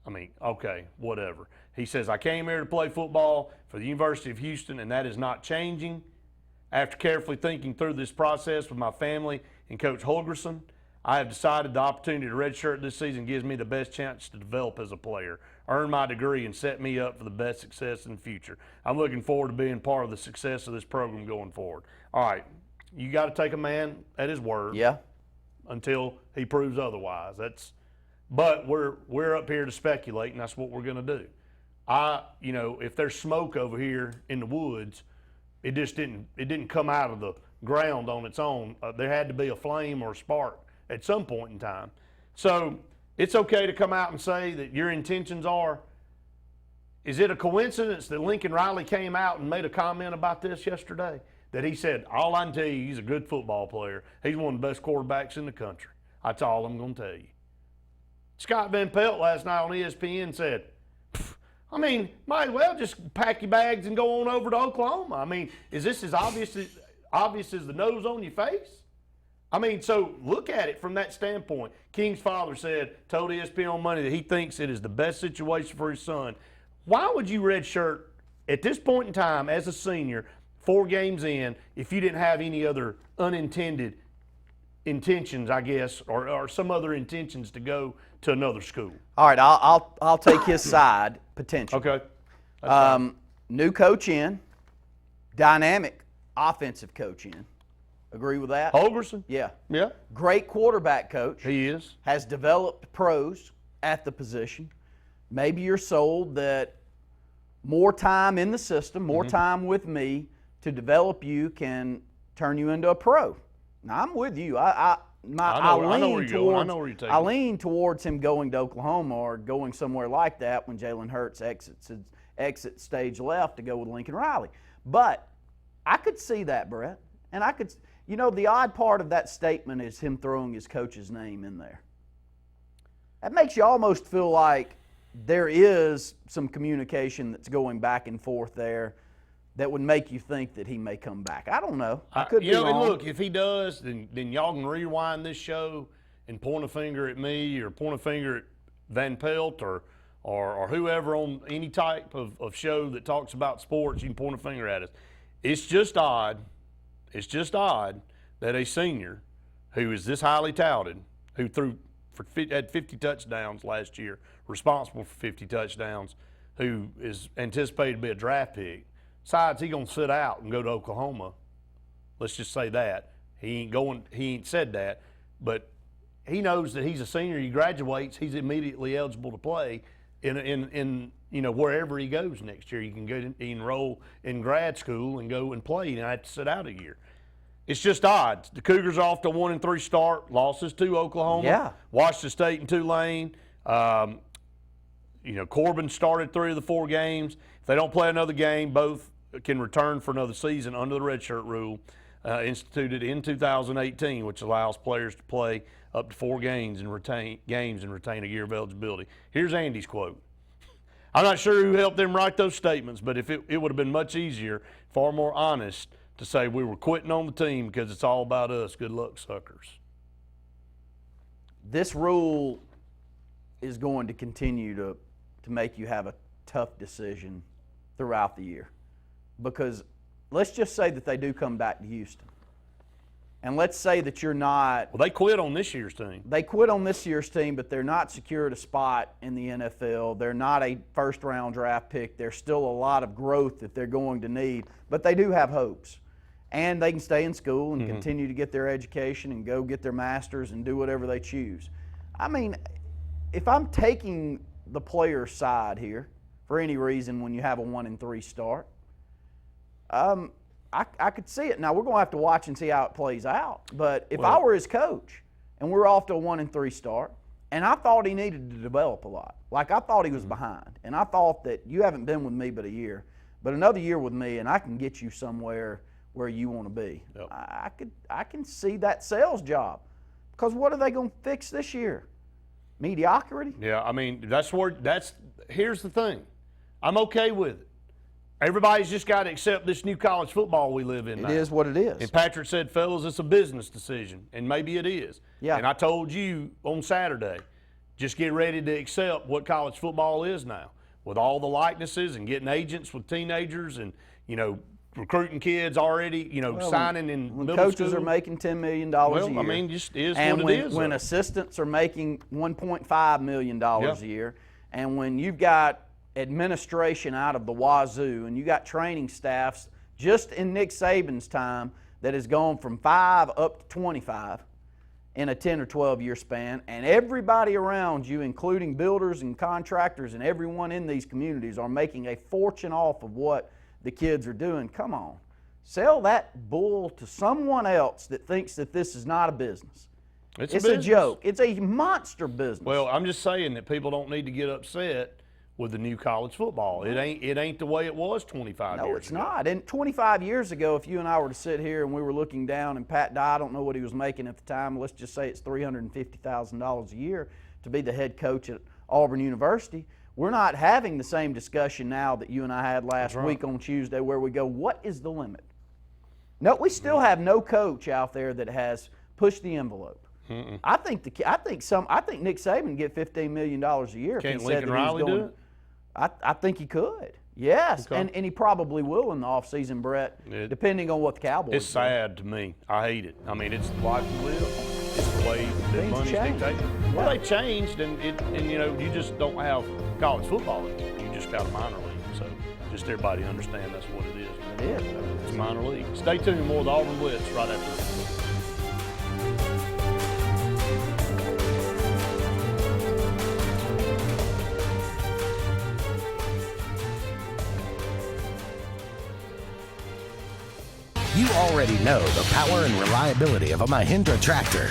I mean, okay, whatever. He says, I came here to play football for the University of Houston, and that is not changing. After carefully thinking through this process with my family and Coach Holgerson, I have decided the opportunity to redshirt this season gives me the best chance to develop as a player, earn my degree, and set me up for the best success in the future. I'm looking forward to being part of the success of this program going forward. All right, you got to take a man at his word. Yeah. Until he proves otherwise. But we're up here to speculate, and that's what we're going to do. If there's smoke over here in the woods, it didn't come out of the ground on its own. There had to be a flame or a spark at some point in time. So it's okay to come out and say that your intentions are. Is it a coincidence that Lincoln Riley came out and made a comment about this yesterday? That he said, all I can tell you, he's a good football player. He's one of the best quarterbacks in the country. That's all I'm going to tell you. Scott Van Pelt last night on ESPN said, might as well just pack your bags and go on over to Oklahoma. Is this as obvious as the nose on your face? So look at it from that standpoint. King's father told ESPN on Monday that he thinks it is the best situation for his son. Why would you redshirt at this point in time as a senior, 4 games in, if you didn't have any other unintended intentions, I guess, or some other intentions to go to another school? All right, I'll take his side potentially. Okay. New coach in, dynamic offensive coach in. Agree with that? Holgerson? Yeah. Yeah. Great quarterback coach. He is. Has developed pros at the position. Maybe you're sold that more time in the system, more time with me to develop you can turn you into a pro. Now, I'm with you. I know where you're going. I know where you're taking. I lean towards him going to Oklahoma or going somewhere like that when Jalen Hurts exits stage left to go with Lincoln Riley. But I could see that, Brett. And I could, the odd part of that statement is him throwing his coach's name in there. That makes you almost feel like there is some communication that's going back and forth there that would make you think that he may come back. I don't know. I could be wrong. And look, if he does, then y'all can rewind this show and point a finger at me or point a finger at Van Pelt or whoever on any type of show that talks about sports. You can point a finger at us. It's just odd that a senior who is this highly touted, who had 50 touchdowns last year, responsible for 50 touchdowns, who is anticipated to be a draft pick, decides he's going to sit out and go to Oklahoma. Let's just say that. He ain't said that, but he knows that he's a senior. He graduates, he's immediately eligible to play in wherever he goes next year. You can go enroll in grad school and go and play and have to sit out a year. It's just odd. The Cougars are off to a 1-3 start. Losses to Oklahoma. Yeah. Washington State and Tulane. Corbin started 3 of the 4 games. If they don't play another game, both can return for another season under the redshirt rule instituted in 2018, which allows players to play up to 4 games and retain a year of eligibility. Here's Andy's quote. I'm not sure who helped them write those statements, but if it would have been much easier, far more honest, to say we were quitting on the team because it's all about us. Good luck, suckers. This rule is going to continue to make you have a tough decision throughout the year. Because let's just say that they do come back to Houston. And let's say that you're not. Well, they quit on this year's team. They quit on this year's team, but they're not secured a spot in the NFL. They're not a first-round draft pick. There's still a lot of growth that they're going to need, but they do have hopes. And they can stay in school and continue to get their education and go get their master's and do whatever they choose. If I'm taking the player's side here for any reason when you have a 1-3 start, I could see it. Now, we're going to have to watch and see how it plays out. But if I were his coach and we're off to a 1-3 start, and I thought he needed to develop a lot, like I thought he was behind, and I thought that you haven't been with me but a year, but another year with me, and I can get you somewhere where you want to be. Yep. I can see that sales job, because what are they going to fix this year? Mediocrity? Yeah, here's the thing. I'm okay with it. Everybody's just got to accept this new college football we live in now. It is what it is. And Patrick said, fellas, it's a business decision, and maybe it is. Yeah. And I told you on Saturday, just get ready to accept what college football is now, with all the likenesses and getting agents with teenagers and, recruiting kids already, signing in when middle coaches school. are making $10 million a year. Well, I mean, just is and what it is. when assistants are making $1.5 million a year, and when you've got administration out of the wazoo, and you got training staffs just in Nick Saban's time that has gone from 5 up to 25 in a 10 or 12 year span, and everybody around you, including builders and contractors and everyone in these communities, are making a fortune off of what the kids are doing. Come on, sell that bull to someone else that thinks that this is not a business. It's a joke. It's a monster business. Well, I'm just saying that people don't need to get upset with the new college football. It ain't the way it was 25 years ago. No, it's not. And 25 years ago, if you and I were to sit here and we were looking down, and Pat Dye, I don't know what he was making at the time, let's just say it's $350,000 a year to be the head coach at Auburn University. We're not having the same discussion now that you and I had last week on Tuesday, where we go, what is the limit? No, we still have no coach out there that has pushed the envelope. I think Nick Saban can get $15 million a year. Can't Lincoln Riley do it? I think he could. Yes, and he probably will in the offseason, Brett, depending on what the Cowboys It's sad to me. I hate it. I mean, it's the life we live. It's the way that money's dictated. Well, they changed, and you just don't have college football anymore. You just got a minor league. So just everybody understand that's what it is. It is. It's minor league. Stay tuned for more of the Auburn Blitz right after this. You already know the power and reliability of a Mahindra tractor.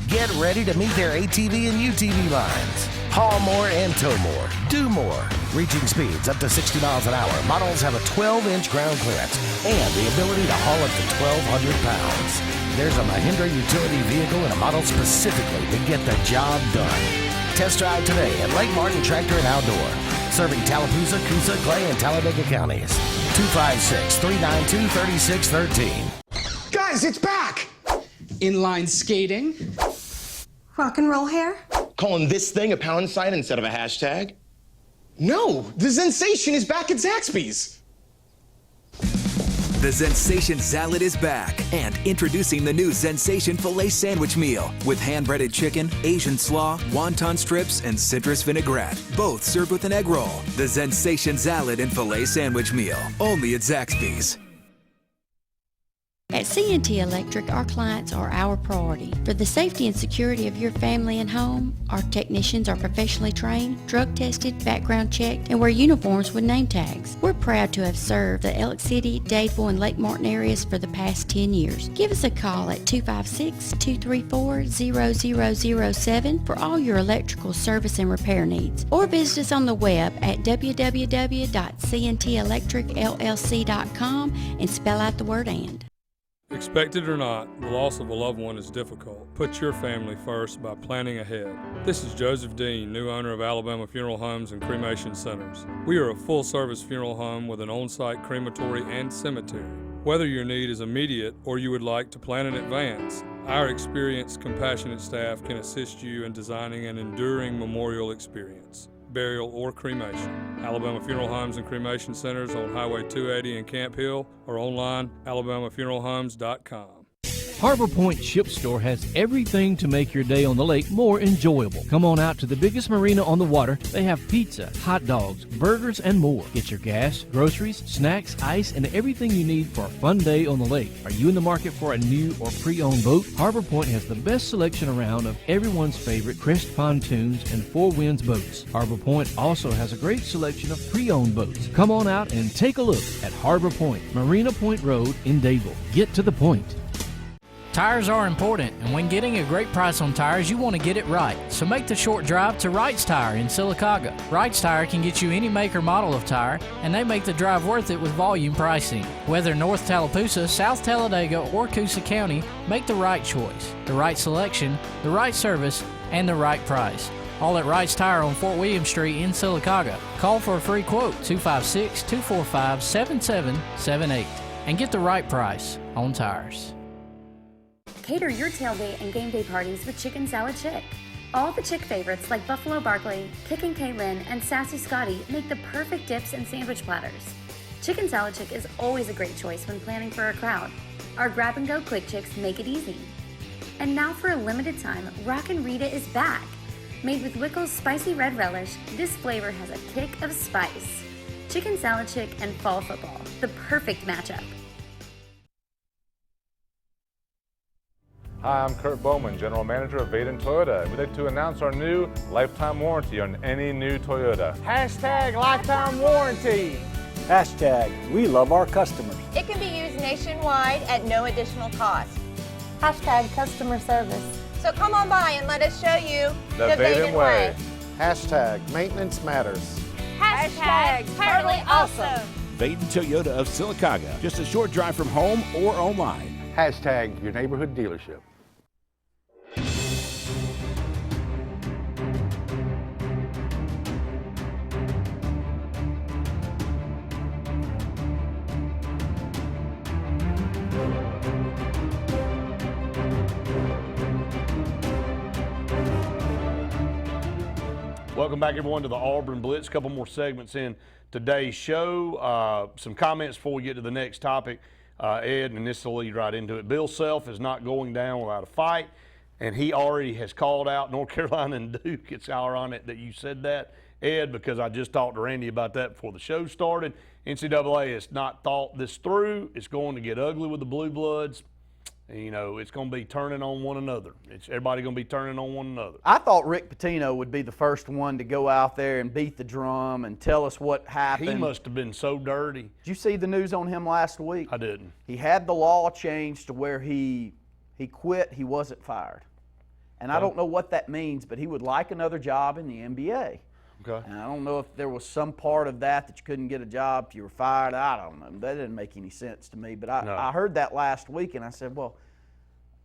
Get ready to meet their ATV and UTV lines. Haul more and tow more. Do more. Reaching speeds up to 60 miles an hour. Models have a 12-inch ground clearance and the ability to haul up to 1,200 pounds. There's a Mahindra utility vehicle and a model specifically to get the job done. Test drive today at Lake Martin Tractor and Outdoor. Serving Tallapoosa, Coosa, Clay, and Talladega counties. 256-392-3613. Guys, it's back! Inline skating. Rock and roll hair? Calling this thing a pound sign instead of a hashtag? No, the Zensation is back at Zaxby's. The Zensation Salad is back, and introducing the new Zensation Filet Sandwich Meal with hand-breaded chicken, Asian slaw, wonton strips, and citrus vinaigrette, both served with an egg roll. The Zensation Salad and Filet Sandwich Meal, only at Zaxby's. At C&T Electric, our clients are our priority. For the safety and security of your family and home, our technicians are professionally trained, drug tested, background checked, and wear uniforms with name tags. We're proud to have served the Elk City, Dadeville, and Lake Martin areas for the past 10 years. Give us a call at 256-234-0007 for all your electrical service and repair needs, or visit us on the web at www.cntelectricllc.com and spell out the word "and." Expect it or not, the loss of a loved one is difficult. Put your family first by planning ahead. This is Joseph Dean, new owner of Alabama Funeral Homes and Cremation Centers. We are a full-service funeral home with an on-site crematory and cemetery. Whether your need is immediate or you would like to plan in advance, our experienced, compassionate staff can assist you in designing an enduring memorial experience, burial, or cremation. Alabama Funeral Homes and Cremation Centers on Highway 280 in Camp Hill, or online, alabamafuneralhomes.com. Harbor Point Ship Store has everything to make your day on the lake more enjoyable. Come on out to the biggest marina on the water. They have pizza, hot dogs, burgers, and more. Get your gas, groceries, snacks, ice, and everything you need for a fun day on the lake. Are you in the market for a new or pre-owned boat? Harbor Point has the best selection around of everyone's favorite Crest pontoons and Four Winds boats. Harbor Point also has a great selection of pre-owned boats. Come on out and take a look at Harbor Point, Marina Point Road in Dadeville. Get to the point. Tires are important, and when getting a great price on tires, you want to get it right. So make the short drive to Wright's Tire in Sylacauga. Wright's Tire can get you any make or model of tire, and they make the drive worth it with volume pricing. Whether North Tallapoosa, South Talladega, or Coosa County, make the right choice, the right selection, the right service, and the right price. All at Wright's Tire on Fort William Street in Sylacauga. Call for a free quote, 256-245-7778, and get the right price on tires. Cater your tailgate and game day parties with Chicken Salad Chick. All the Chick favorites like Buffalo Barkley, Kickin' Kaylin, and Sassy Scotty make the perfect dips and sandwich platters. Chicken Salad Chick is always a great choice when planning for a crowd. Our grab-and-go quick chicks make it easy. And now for a limited time, Rockin' Rita is back. Made with Wickles spicy red relish, this flavor has a kick of spice. Chicken Salad Chick and fall football, the perfect matchup. Hi, I'm Kurt Bowman, General Manager of Vaden Toyota. We'd like to announce our new lifetime warranty on any new Toyota. Hashtag lifetime warranty. Hashtag we love our customers. It can be used nationwide at no additional cost. Hashtag customer service. So come on by and let us show you the Vaden way. Hashtag maintenance matters. Hashtag totally awesome. Vaden Toyota of Sylacauga, just a short drive from home or online. Hashtag your neighborhood dealership. Welcome back, everyone, to the Auburn Blitz. A couple more segments in today's show. Some comments before we get to the next topic. Ed, and this will lead right into it. Bill Self is not going down without a fight, and he already has called out North Carolina and Duke. It's ironic that you said that, Ed, because I just talked to Randy about that before the show started. NCAA has not thought this through. It's going to get ugly with the Blue Bloods. You know, it's going to be turning on one another. Everybody going to be turning on one another. I thought Rick Pitino would be the first one to go out there and beat the drum and tell us what happened. He must have been so dirty. Did you see the news on him last week? I didn't. He had the law changed to where he quit, he wasn't fired. And I don't know what that means, but he would like another job in the NBA. Okay. And I don't know if there was some part of that you couldn't get a job if you were fired. I don't know. That didn't make any sense to me. But I heard that last week, and I said, well,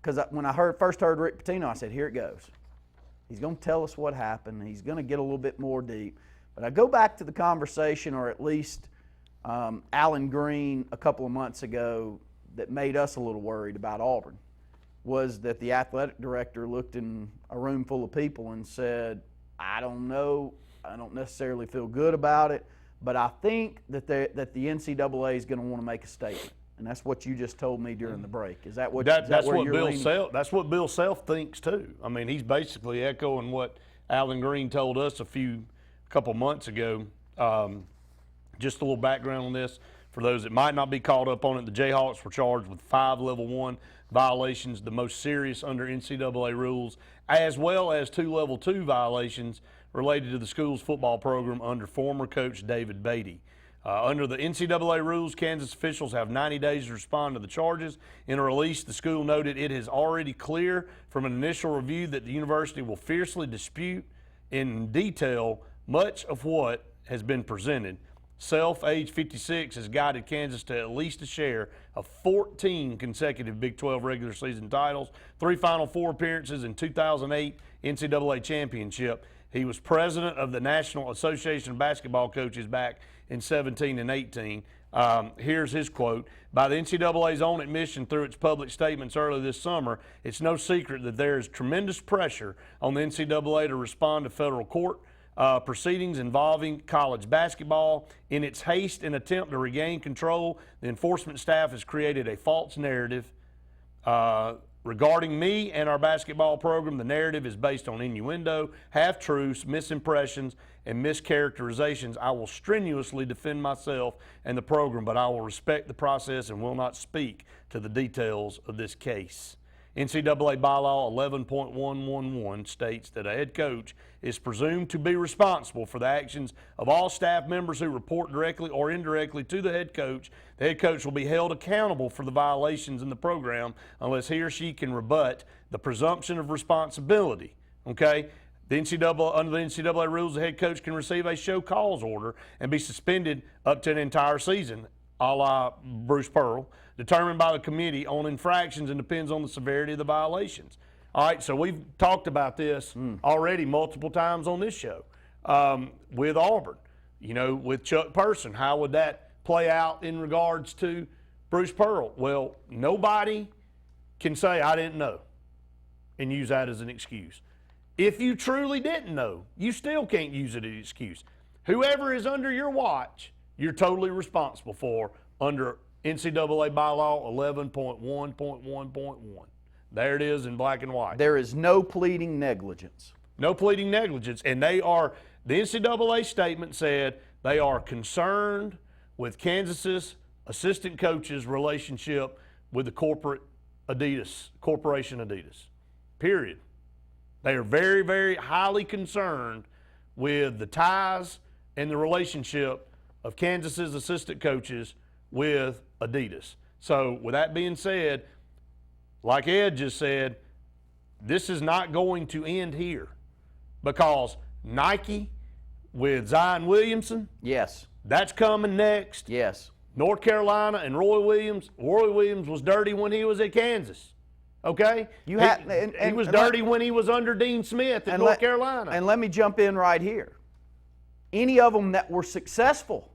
because when I first heard Rick Pitino, I said, here it goes. He's going to tell us what happened. He's going to get a little bit more deep. But I go back to the conversation, or at least Alan Green a couple of months ago, that made us a little worried about Auburn, was that the athletic director looked in a room full of people and said, I don't know. I don't necessarily feel good about it, but I think that the NCAA is going to want to make a statement. And that's what you just told me during the break. Is that what? That's what Bill Self thinks too. I mean, he's basically echoing what Alan Green told us a couple months ago. Just a little background on this for those that might not be caught up on it. The Jayhawks were charged with 5 Level 1 violations, the most serious under NCAA rules, as well as 2 Level 2 violations related to the school's football program under former coach David Beatty. Under the NCAA rules, Kansas officials have 90 days to respond to the charges. In a release, the school noted it is already clear from an initial review that the university will fiercely dispute in detail much of what has been presented. Self, age 56, has guided Kansas to at least a share of 14 consecutive Big 12 regular season titles, 3 Final Four appearances, and 2008 NCAA championship. He was president of the National Association of Basketball Coaches back in 17 and 18. Here's his quote. By the NCAA's own admission through its public statements earlier this summer, it's no secret that there is tremendous pressure on the NCAA to respond to federal court proceedings involving college basketball. In its haste and attempt to regain control, the enforcement staff has created a false narrative regarding me and our basketball program. The narrative is based on innuendo, half-truths, misimpressions, and mischaracterizations. I will strenuously defend myself and the program, but I will respect the process and will not speak to the details of this case. NCAA bylaw 11.111 states that a head coach is presumed to be responsible for the actions of all staff members who report directly or indirectly to the head coach. The head coach will be held accountable for the violations in the program unless he or she can rebut the presumption of responsibility. Okay? Under the NCAA rules, the head coach can receive a show cause order and be suspended up to an entire season, a la Bruce Pearl, determined by the committee on infractions and depends on the severity of the violations. All right, so we've talked about this already multiple times on this show with Auburn, with Chuck Person. How would that play out in regards to Bruce Pearl? Well, nobody can say, I didn't know, and use that as an excuse. If you truly didn't know, you still can't use it as an excuse. Whoever is under your watch you're totally responsible for under NCAA bylaw 11.1.1.1. There it is in black and white. There is no pleading negligence. No pleading negligence. And the NCAA statement said they are concerned with Kansas's assistant coach's relationship with the corporation Adidas. Period. They are very, very highly concerned with the ties and the relationship of Kansas's assistant coaches with Adidas. So with that being said, like Ed just said, this is not going to end here, because Nike with Zion Williamson, yes, that's coming next. Yes. North Carolina and Roy Williams. Roy Williams was dirty when he was at Kansas. Okay? He was dirty when he was under Dean Smith at North Carolina. And let me jump in right here. Any of them that were successful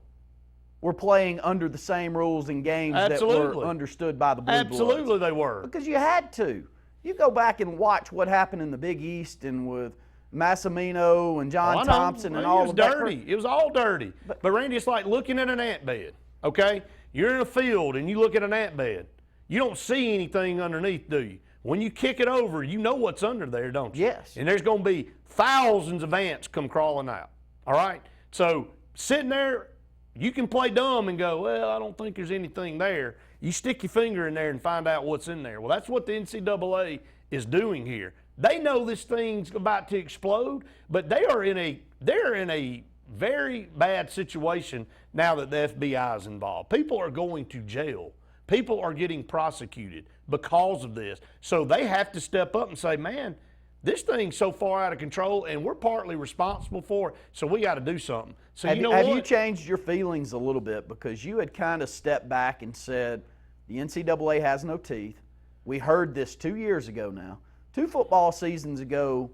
were playing under the same rules and games that were understood by the Blue Bloods. Absolutely they were. Because you had to. You go back and watch what happened in the Big East and with Massimino and John Thompson and all of that. It was dirty. It was all dirty. But Randy, it's like looking at an ant bed, okay? You're in a field and you look at an ant bed. You don't see anything underneath, do you? When you kick it over, you know what's under there, don't you? Yes. And there's going to be thousands of ants come crawling out, all right? So sitting there, you can play dumb and go, well, I don't think there's anything there. You stick your finger in there and find out what's in there. Well, that's what the NCAA is doing here. They know this thing's about to explode, but they're in a very bad situation now that the FBI is involved. People are going to jail. People are getting prosecuted because of this. So they have to step up and say, man, this thing's so far out of control and we're partly responsible for it, so we got to do something. So have you changed your feelings a little bit, because you had kind of stepped back and said the NCAA has no teeth. We heard this 2 years ago now. 2 football seasons ago,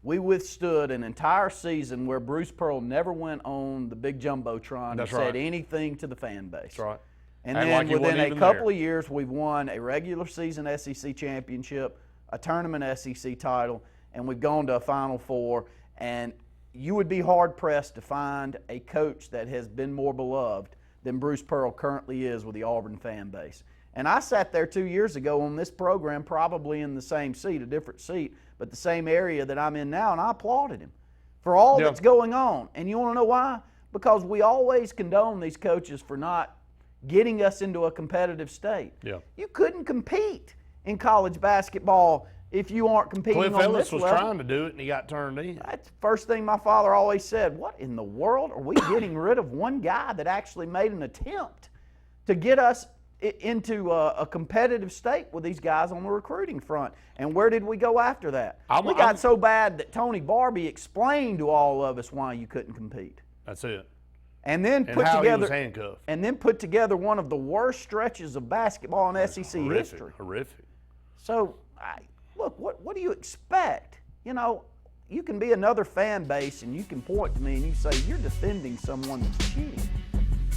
we withstood an entire season where Bruce Pearl never went on the big jumbotron and said anything to the fan base. That's right. And then within a couple of years, we've won a regular season SEC championship, a tournament SEC title, and we've gone to a Final Four. And you would be hard-pressed to find a coach that has been more beloved than Bruce Pearl currently is with the Auburn fan base. And I sat there 2 years ago on this program, probably in the same seat, a different seat, but the same area that I'm in now, and I applauded him for all that's going on. And you want to know why? Because we always condone these coaches for not getting us into a competitive state. Yeah. You couldn't compete in college basketball if you aren't competing Cliff on Ellis this was level. trying to do it, and he got turned in. That's the first thing my father always said. What in the world are we getting rid of one guy that actually made an attempt to get us into a competitive state with these guys on the recruiting front? And where did we go after that? We got so bad that Tony Barbie explained to all of us why you couldn't compete. That's it. And then He was handcuffed. And then put together one of the worst stretches of basketball in SEC history. Horrific. So, look, what do you expect? You know, you can be another fan base and you can point to me and you say, you're defending someone that's cheating.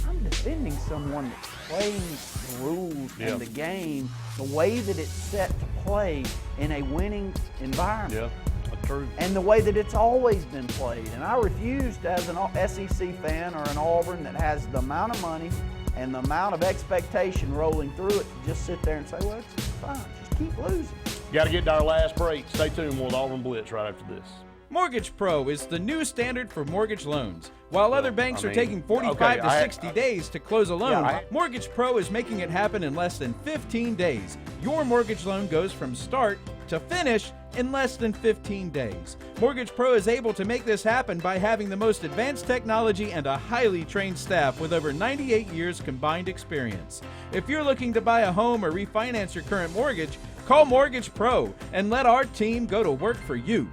I'm defending someone that's playing the rules and the game the way that it's set to play in a winning environment. Yeah. True. And the way that it's always been played. And I refused, as an SEC fan or an Auburn that has the amount of money and the amount of expectation rolling through it, to just sit there and say, well, it's fine, just keep losing. Got to get to our last break. Stay tuned with Auburn Blitz right after this. Mortgage Pro is the new standard for mortgage loans. While other banks are taking 45 to 60 days to close a loan, Mortgage Pro is making it happen in less than 15 days. Your mortgage loan goes from start to finish in less than 15 days. Mortgage Pro is able to make this happen by having the most advanced technology and a highly trained staff with over 98 years combined experience. If you're looking to buy a home or refinance your current mortgage, call Mortgage Pro and let our team go to work for you.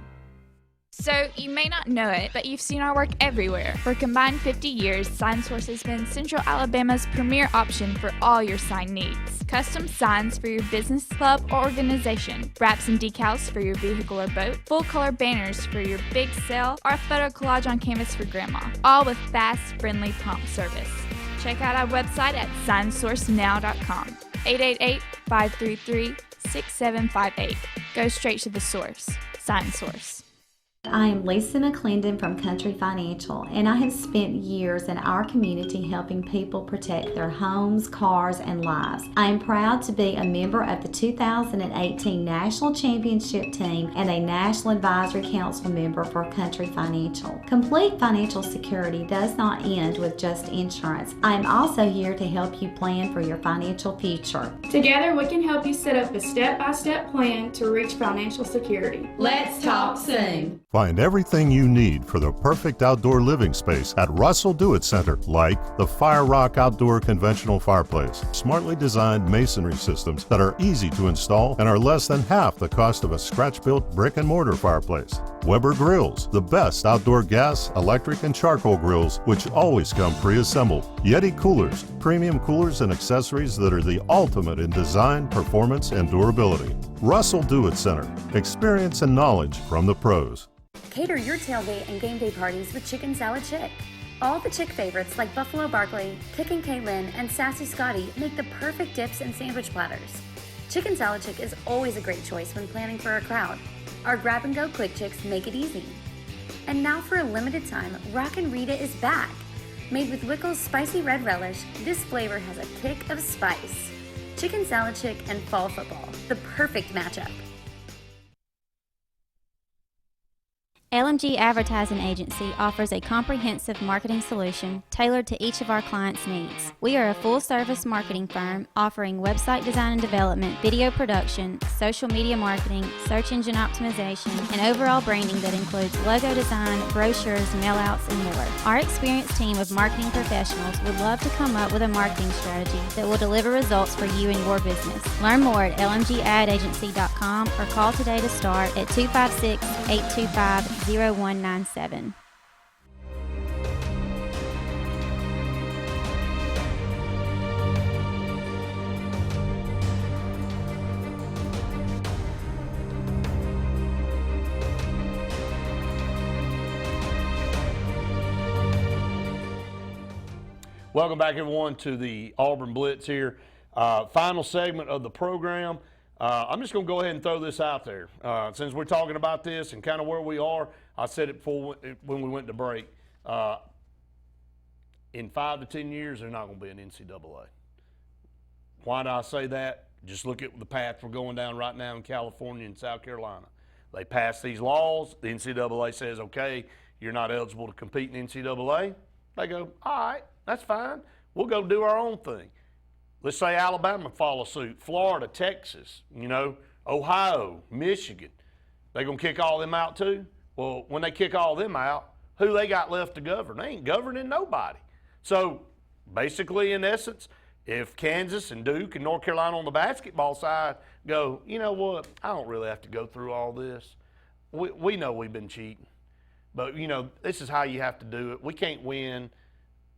So, you may not know it, but you've seen our work everywhere. For a combined 50 years, SignSource has been Central Alabama's premier option for all your sign needs. Custom signs for your business, club, or organization, wraps and decals for your vehicle or boat, full-color banners for your big sale, or a photo collage on canvas for grandma, all with fast, friendly, prompt service. Check out our website at signsourcenow.com. 888-533-6758. Go straight to the source. SignSource. I am Lisa McClendon from Country Financial, and I have spent years in our community helping people protect their homes, cars, and lives. I am proud to be a member of the 2018 National Championship Team and a National Advisory Council member for Country Financial. Complete financial security does not end with just insurance. I am also here to help you plan for your financial future. Together, we can help you set up a step-by-step plan to reach financial security. Let's talk soon. Find everything you need for the perfect outdoor living space at Russell Do-It Center, like the Fire Rock Outdoor Conventional Fireplace. Smartly designed masonry systems that are easy to install and are less than half the cost of a scratch-built brick and mortar fireplace. Weber Grills, the best outdoor gas, electric, and charcoal grills, which always come pre-assembled. Yeti Coolers, premium coolers and accessories that are the ultimate in design, performance, and durability. Russell Do-It Center, experience and knowledge from the pros. Cater your tailgate and game day parties with Chicken Salad Chick. All the Chick favorites like Buffalo Barkley, Kickin' Kaylin, and Sassy Scotty make the perfect dips and sandwich platters. Chicken Salad Chick is always a great choice when planning for a crowd. Our grab-and-go quick chicks make it easy. And now for a limited time, Rockin' Rita is back. Made with Wickles spicy red relish, this flavor has a kick of spice. Chicken Salad Chick and fall football, the perfect matchup. LMG Advertising Agency offers a comprehensive marketing solution tailored to each of our clients' needs. We are a full-service marketing firm offering website design and development, video production, social media marketing, search engine optimization, and overall branding that includes logo design, brochures, mailouts, and more. Our experienced team of marketing professionals would love to come up with a marketing strategy that will deliver results for you and your business. Learn more at lmgadagency.com or call today to start at 256-825-0197. Welcome back, everyone, to the Auburn Blitz here. Final segment of the program. I'm just going to go ahead and throw this out there. Since we're talking about this and kind of where we are, I said it before when we went to break. In 5 to 10 years, there's not going to be an NCAA. Why do I say that? Just look at the path we're going down right now in California and South Carolina. They pass these laws. The NCAA says, okay, you're not eligible to compete in NCAA. They go, all right, that's fine. We'll go do our own thing. Let's say Alabama follow suit, Florida, Texas, Ohio, Michigan. They going to kick all them out too? Well, when they kick all them out, who they got left to govern? They ain't governing nobody. So basically, in essence, if Kansas and Duke and North Carolina on the basketball side go, you know what, I don't really have to go through all this. We know we've been cheating. But, this is how you have to do it. We can't win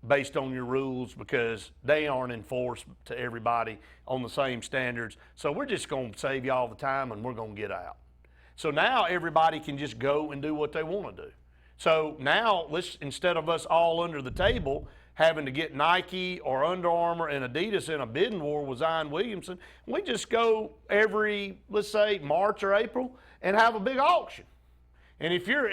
based on your rules because they aren't enforced to everybody on the same standards. So we're just going to save you all the time and we're going to get out. So now everybody can just go and do what they want to do. So now instead of us all under the table having to get Nike or Under Armour and Adidas in a bidding war with Zion Williamson, we just go every, let's say, March or April and have a big auction. And if you're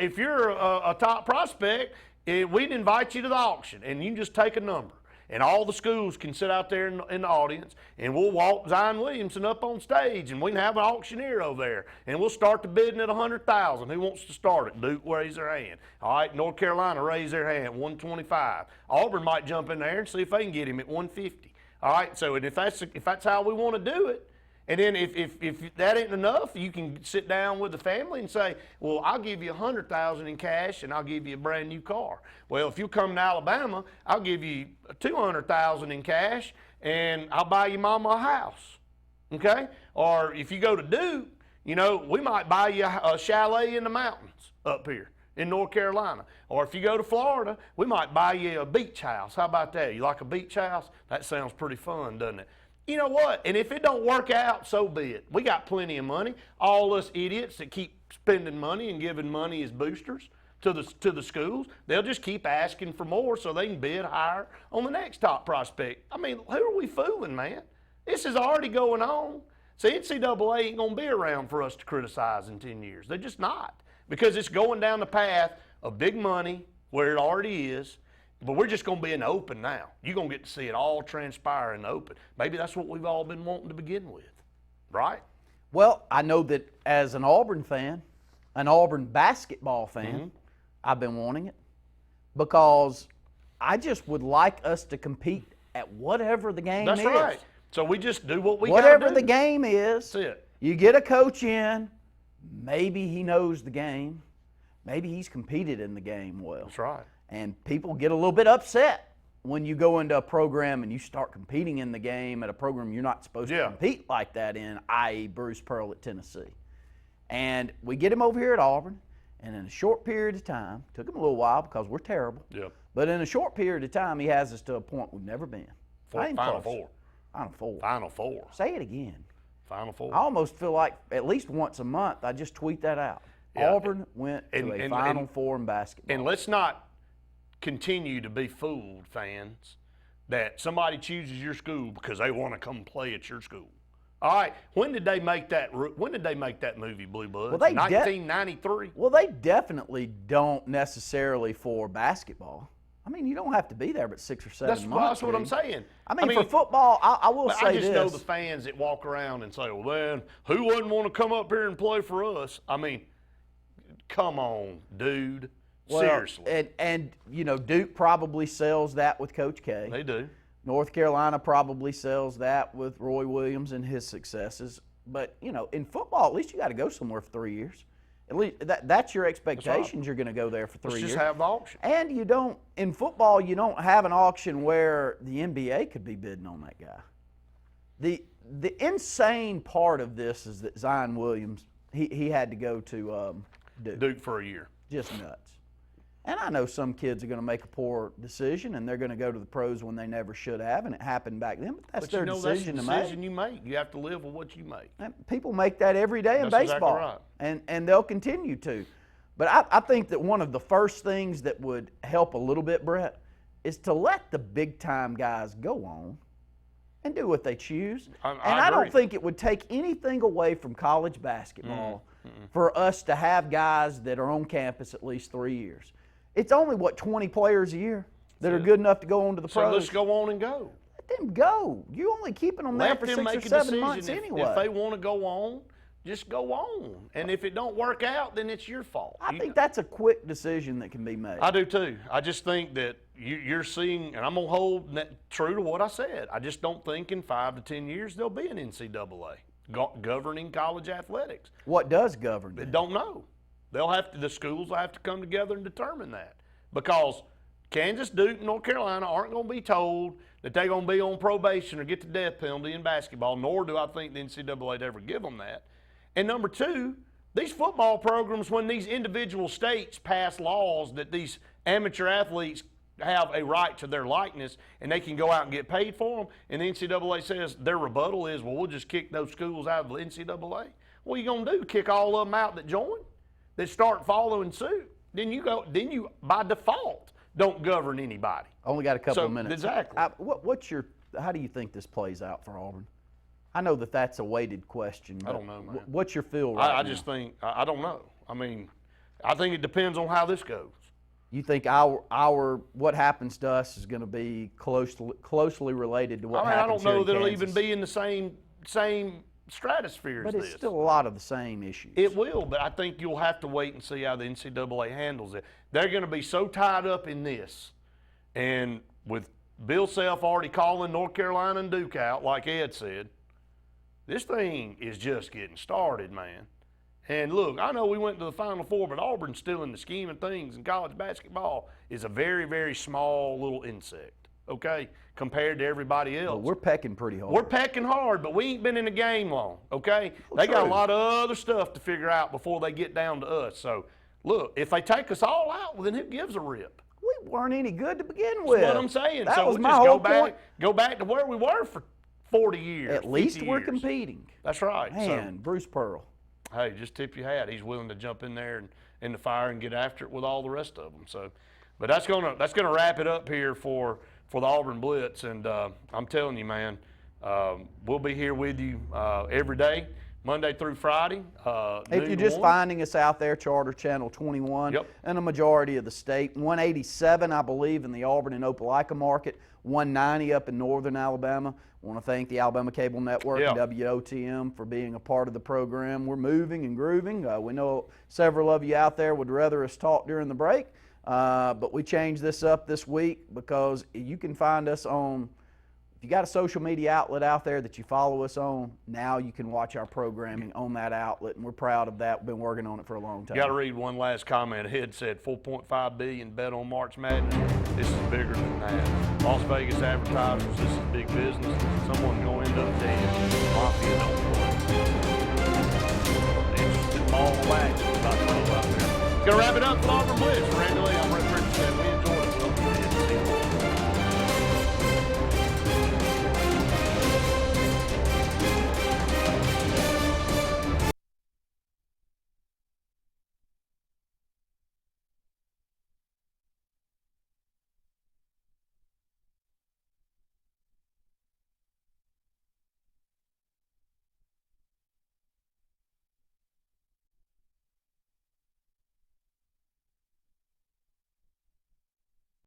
a top prospect, we'd invite you to the auction, and you can just take a number. And all the schools can sit out there in the audience, and we'll walk Zion Williamson up on stage, and we can have an auctioneer over there. And we'll start the bidding at $100,000. Who wants to start it? Duke, raise their hand. All right, North Carolina, raise their hand, $125. Auburn might jump in there and see if they can get him at $150. All right, so if that's how we want to do it, and then if that ain't enough, you can sit down with the family and say, well, I'll give you $100,000 in cash and I'll give you a brand new car. Well, if you come to Alabama, I'll give you $200,000 in cash and I'll buy your mama a house. Okay? Or if you go to Duke, we might buy you a chalet in the mountains up here in North Carolina. Or if you go to Florida, we might buy you a beach house. How about that? You like a beach house? That sounds pretty fun, doesn't it? You know what? And if it don't work out, so be it. We got plenty of money. All us idiots that keep spending money and giving money as boosters to the schools, they'll just keep asking for more so they can bid higher on the next top prospect. I mean, who are we fooling, man? This is already going on. See, NCAA ain't going to be around for us to criticize in 10 years. They're just not. because it's going down the path of big money where it already is, but we're just going to be in the open now. You're going to get to see it all transpire in the open. Maybe that's what we've all been wanting to begin with, right? Well, I know that as an Auburn fan, an Auburn basketball fan, I've been wanting it because I just would like us to compete at whatever the game is. That's right. So we just do what we got to do. Whatever the game is, that's it. You get a coach in, maybe he knows the game, maybe he's competed in the game well. That's right. And people get a little bit upset when you go into a program and you start competing in the game at a program you're not supposed to compete like that in, i.e. Bruce Pearl at Tennessee. And we get him over here at Auburn, and in a short period of time, took him a little while because we're terrible, but in a short period of time, he has us to a point we've never been. Final Four. Final Four. Final Four. Say it again. Final Four. I almost feel like at least once a month I just tweet that out. Auburn went to a Final Four in basketball. And let's not continue to be fooled, fans, that somebody chooses your school because they want to come play at your school. All right, when did they make that movie, Blue Bloods? Well, 1993. Well, they definitely don't necessarily for basketball. I mean, you don't have to be there but 6 or 7 months. That's what I'm saying. I mean, for football, I will say I just this. know the fans that walk around and say, well, man, who wouldn't want to come up here and play for us? I mean, come on, dude. Well, seriously. And you know, Duke probably sells that with Coach K. They do. North Carolina probably sells that with Roy Williams and his successes. But, you know, in football, at least you got to go somewhere for 3 years. At least that's your expectations. Right. You're going to go there for 3 years. Let's just have the auction. And you don't, in football, you don't have an auction where the NBA could be bidding on that guy. The insane part of this is that Zion Williams, he had to go to Duke for a year. Just nuts. And I know some kids are going to make a poor decision, and they're going to go to the pros when they never should have, and it happened back then. But that's their decision to make. That's the decision you make. You have to live with what you make. And people make that every day in baseball, exactly right. And they'll continue to. But I think that one of the first things that would help a little bit, Brett, is to let the big-time guys go on and do what they choose. I don't think it would take anything away from college basketball for us to have guys that are on campus at least 3 years. It's only, 20 players a year that are good enough to go on to the pros. So let's go on and go. Let them go. You're only keeping them there for 6 or 7 months anyway. If they want to go on, just go on. And if it don't work out, then it's your fault. I think that's a quick decision that can be made. I do too. I just think that you're seeing, and I'm going to hold true to what I said. I just don't think in 5 to 10 years there'll be an NCAA governing college athletics. What does govern? They don't know. The schools will have to come together and determine that, because Kansas, Duke, and North Carolina aren't going to be told that they're going to be on probation or get the death penalty in basketball, nor do I think the NCAA would ever give them that. And number two, these football programs, when these individual states pass laws that these amateur athletes have a right to their likeness and they can go out and get paid for them, and the NCAA says their rebuttal is, well, we'll just kick those schools out of the NCAA. What are you going to do, kick all of them out that join? That start following suit, then you by default don't govern anybody. Only got a couple of minutes. Exactly. How do you think this plays out for Auburn? I know that's a weighted question. I don't know, man. What's your feel right now? I just think I don't know. I mean, I think it depends on how this goes. You think our what happens to us is going to be closely related to what happens I don't know that it'll Kansas. even be in the same stratosphere but as it's this. still a lot of the same issues. It will, but I think you'll have to wait and see how the NCAA handles it. They're going to be so tied up in this, and with Bill Self already calling North Carolina and Duke out, like Ed said, this thing is just getting started, man. And look, I know we went to the Final Four, but Auburn's still in the scheme of things, and college basketball is a very, very small little insect, okay, compared to everybody else. Well, we're pecking pretty hard. We're pecking hard, but we ain't been in the game long, okay? They got a lot of other stuff to figure out before they get down to us. So, look, if they take us all out, well, then who gives a rip? We weren't any good to begin with. That's what I'm saying. That so was we'll my just whole point. Go back to where we were for 40 years. At least we're years. competing. That's right. Man, Bruce Pearl. Hey, just tip your hat. He's willing to jump in there and in the fire and get after it with all the rest of them. So, but that's gonna wrap it up here for the Auburn Blitz. And I'm telling you, man, we'll be here with you every day. Monday through Friday. If you're just finding us out there, Charter Channel 21, and a majority of the state. 187, I believe, in the Auburn and Opelika market. 190 up in northern Alabama. I want to thank the Alabama Cable Network and WOTM for being a part of the program. We're moving and grooving. We know several of you out there would rather us talk during the break, but we changed this up this week because you can find us on, if you got a social media outlet out there that you follow us on, now you can watch our programming on that outlet, and we're proud of that. We've been working on it for a long time. Got to read one last comment. Ahead said $4.5 billion bet on March Madness. This is bigger than that. Las Vegas advertisers, this is big business. Someone's going to end up dead. Mafia don't play. It's all wax. About to out there. Gonna wrap it up with Auburn Blitz. Randy Lee.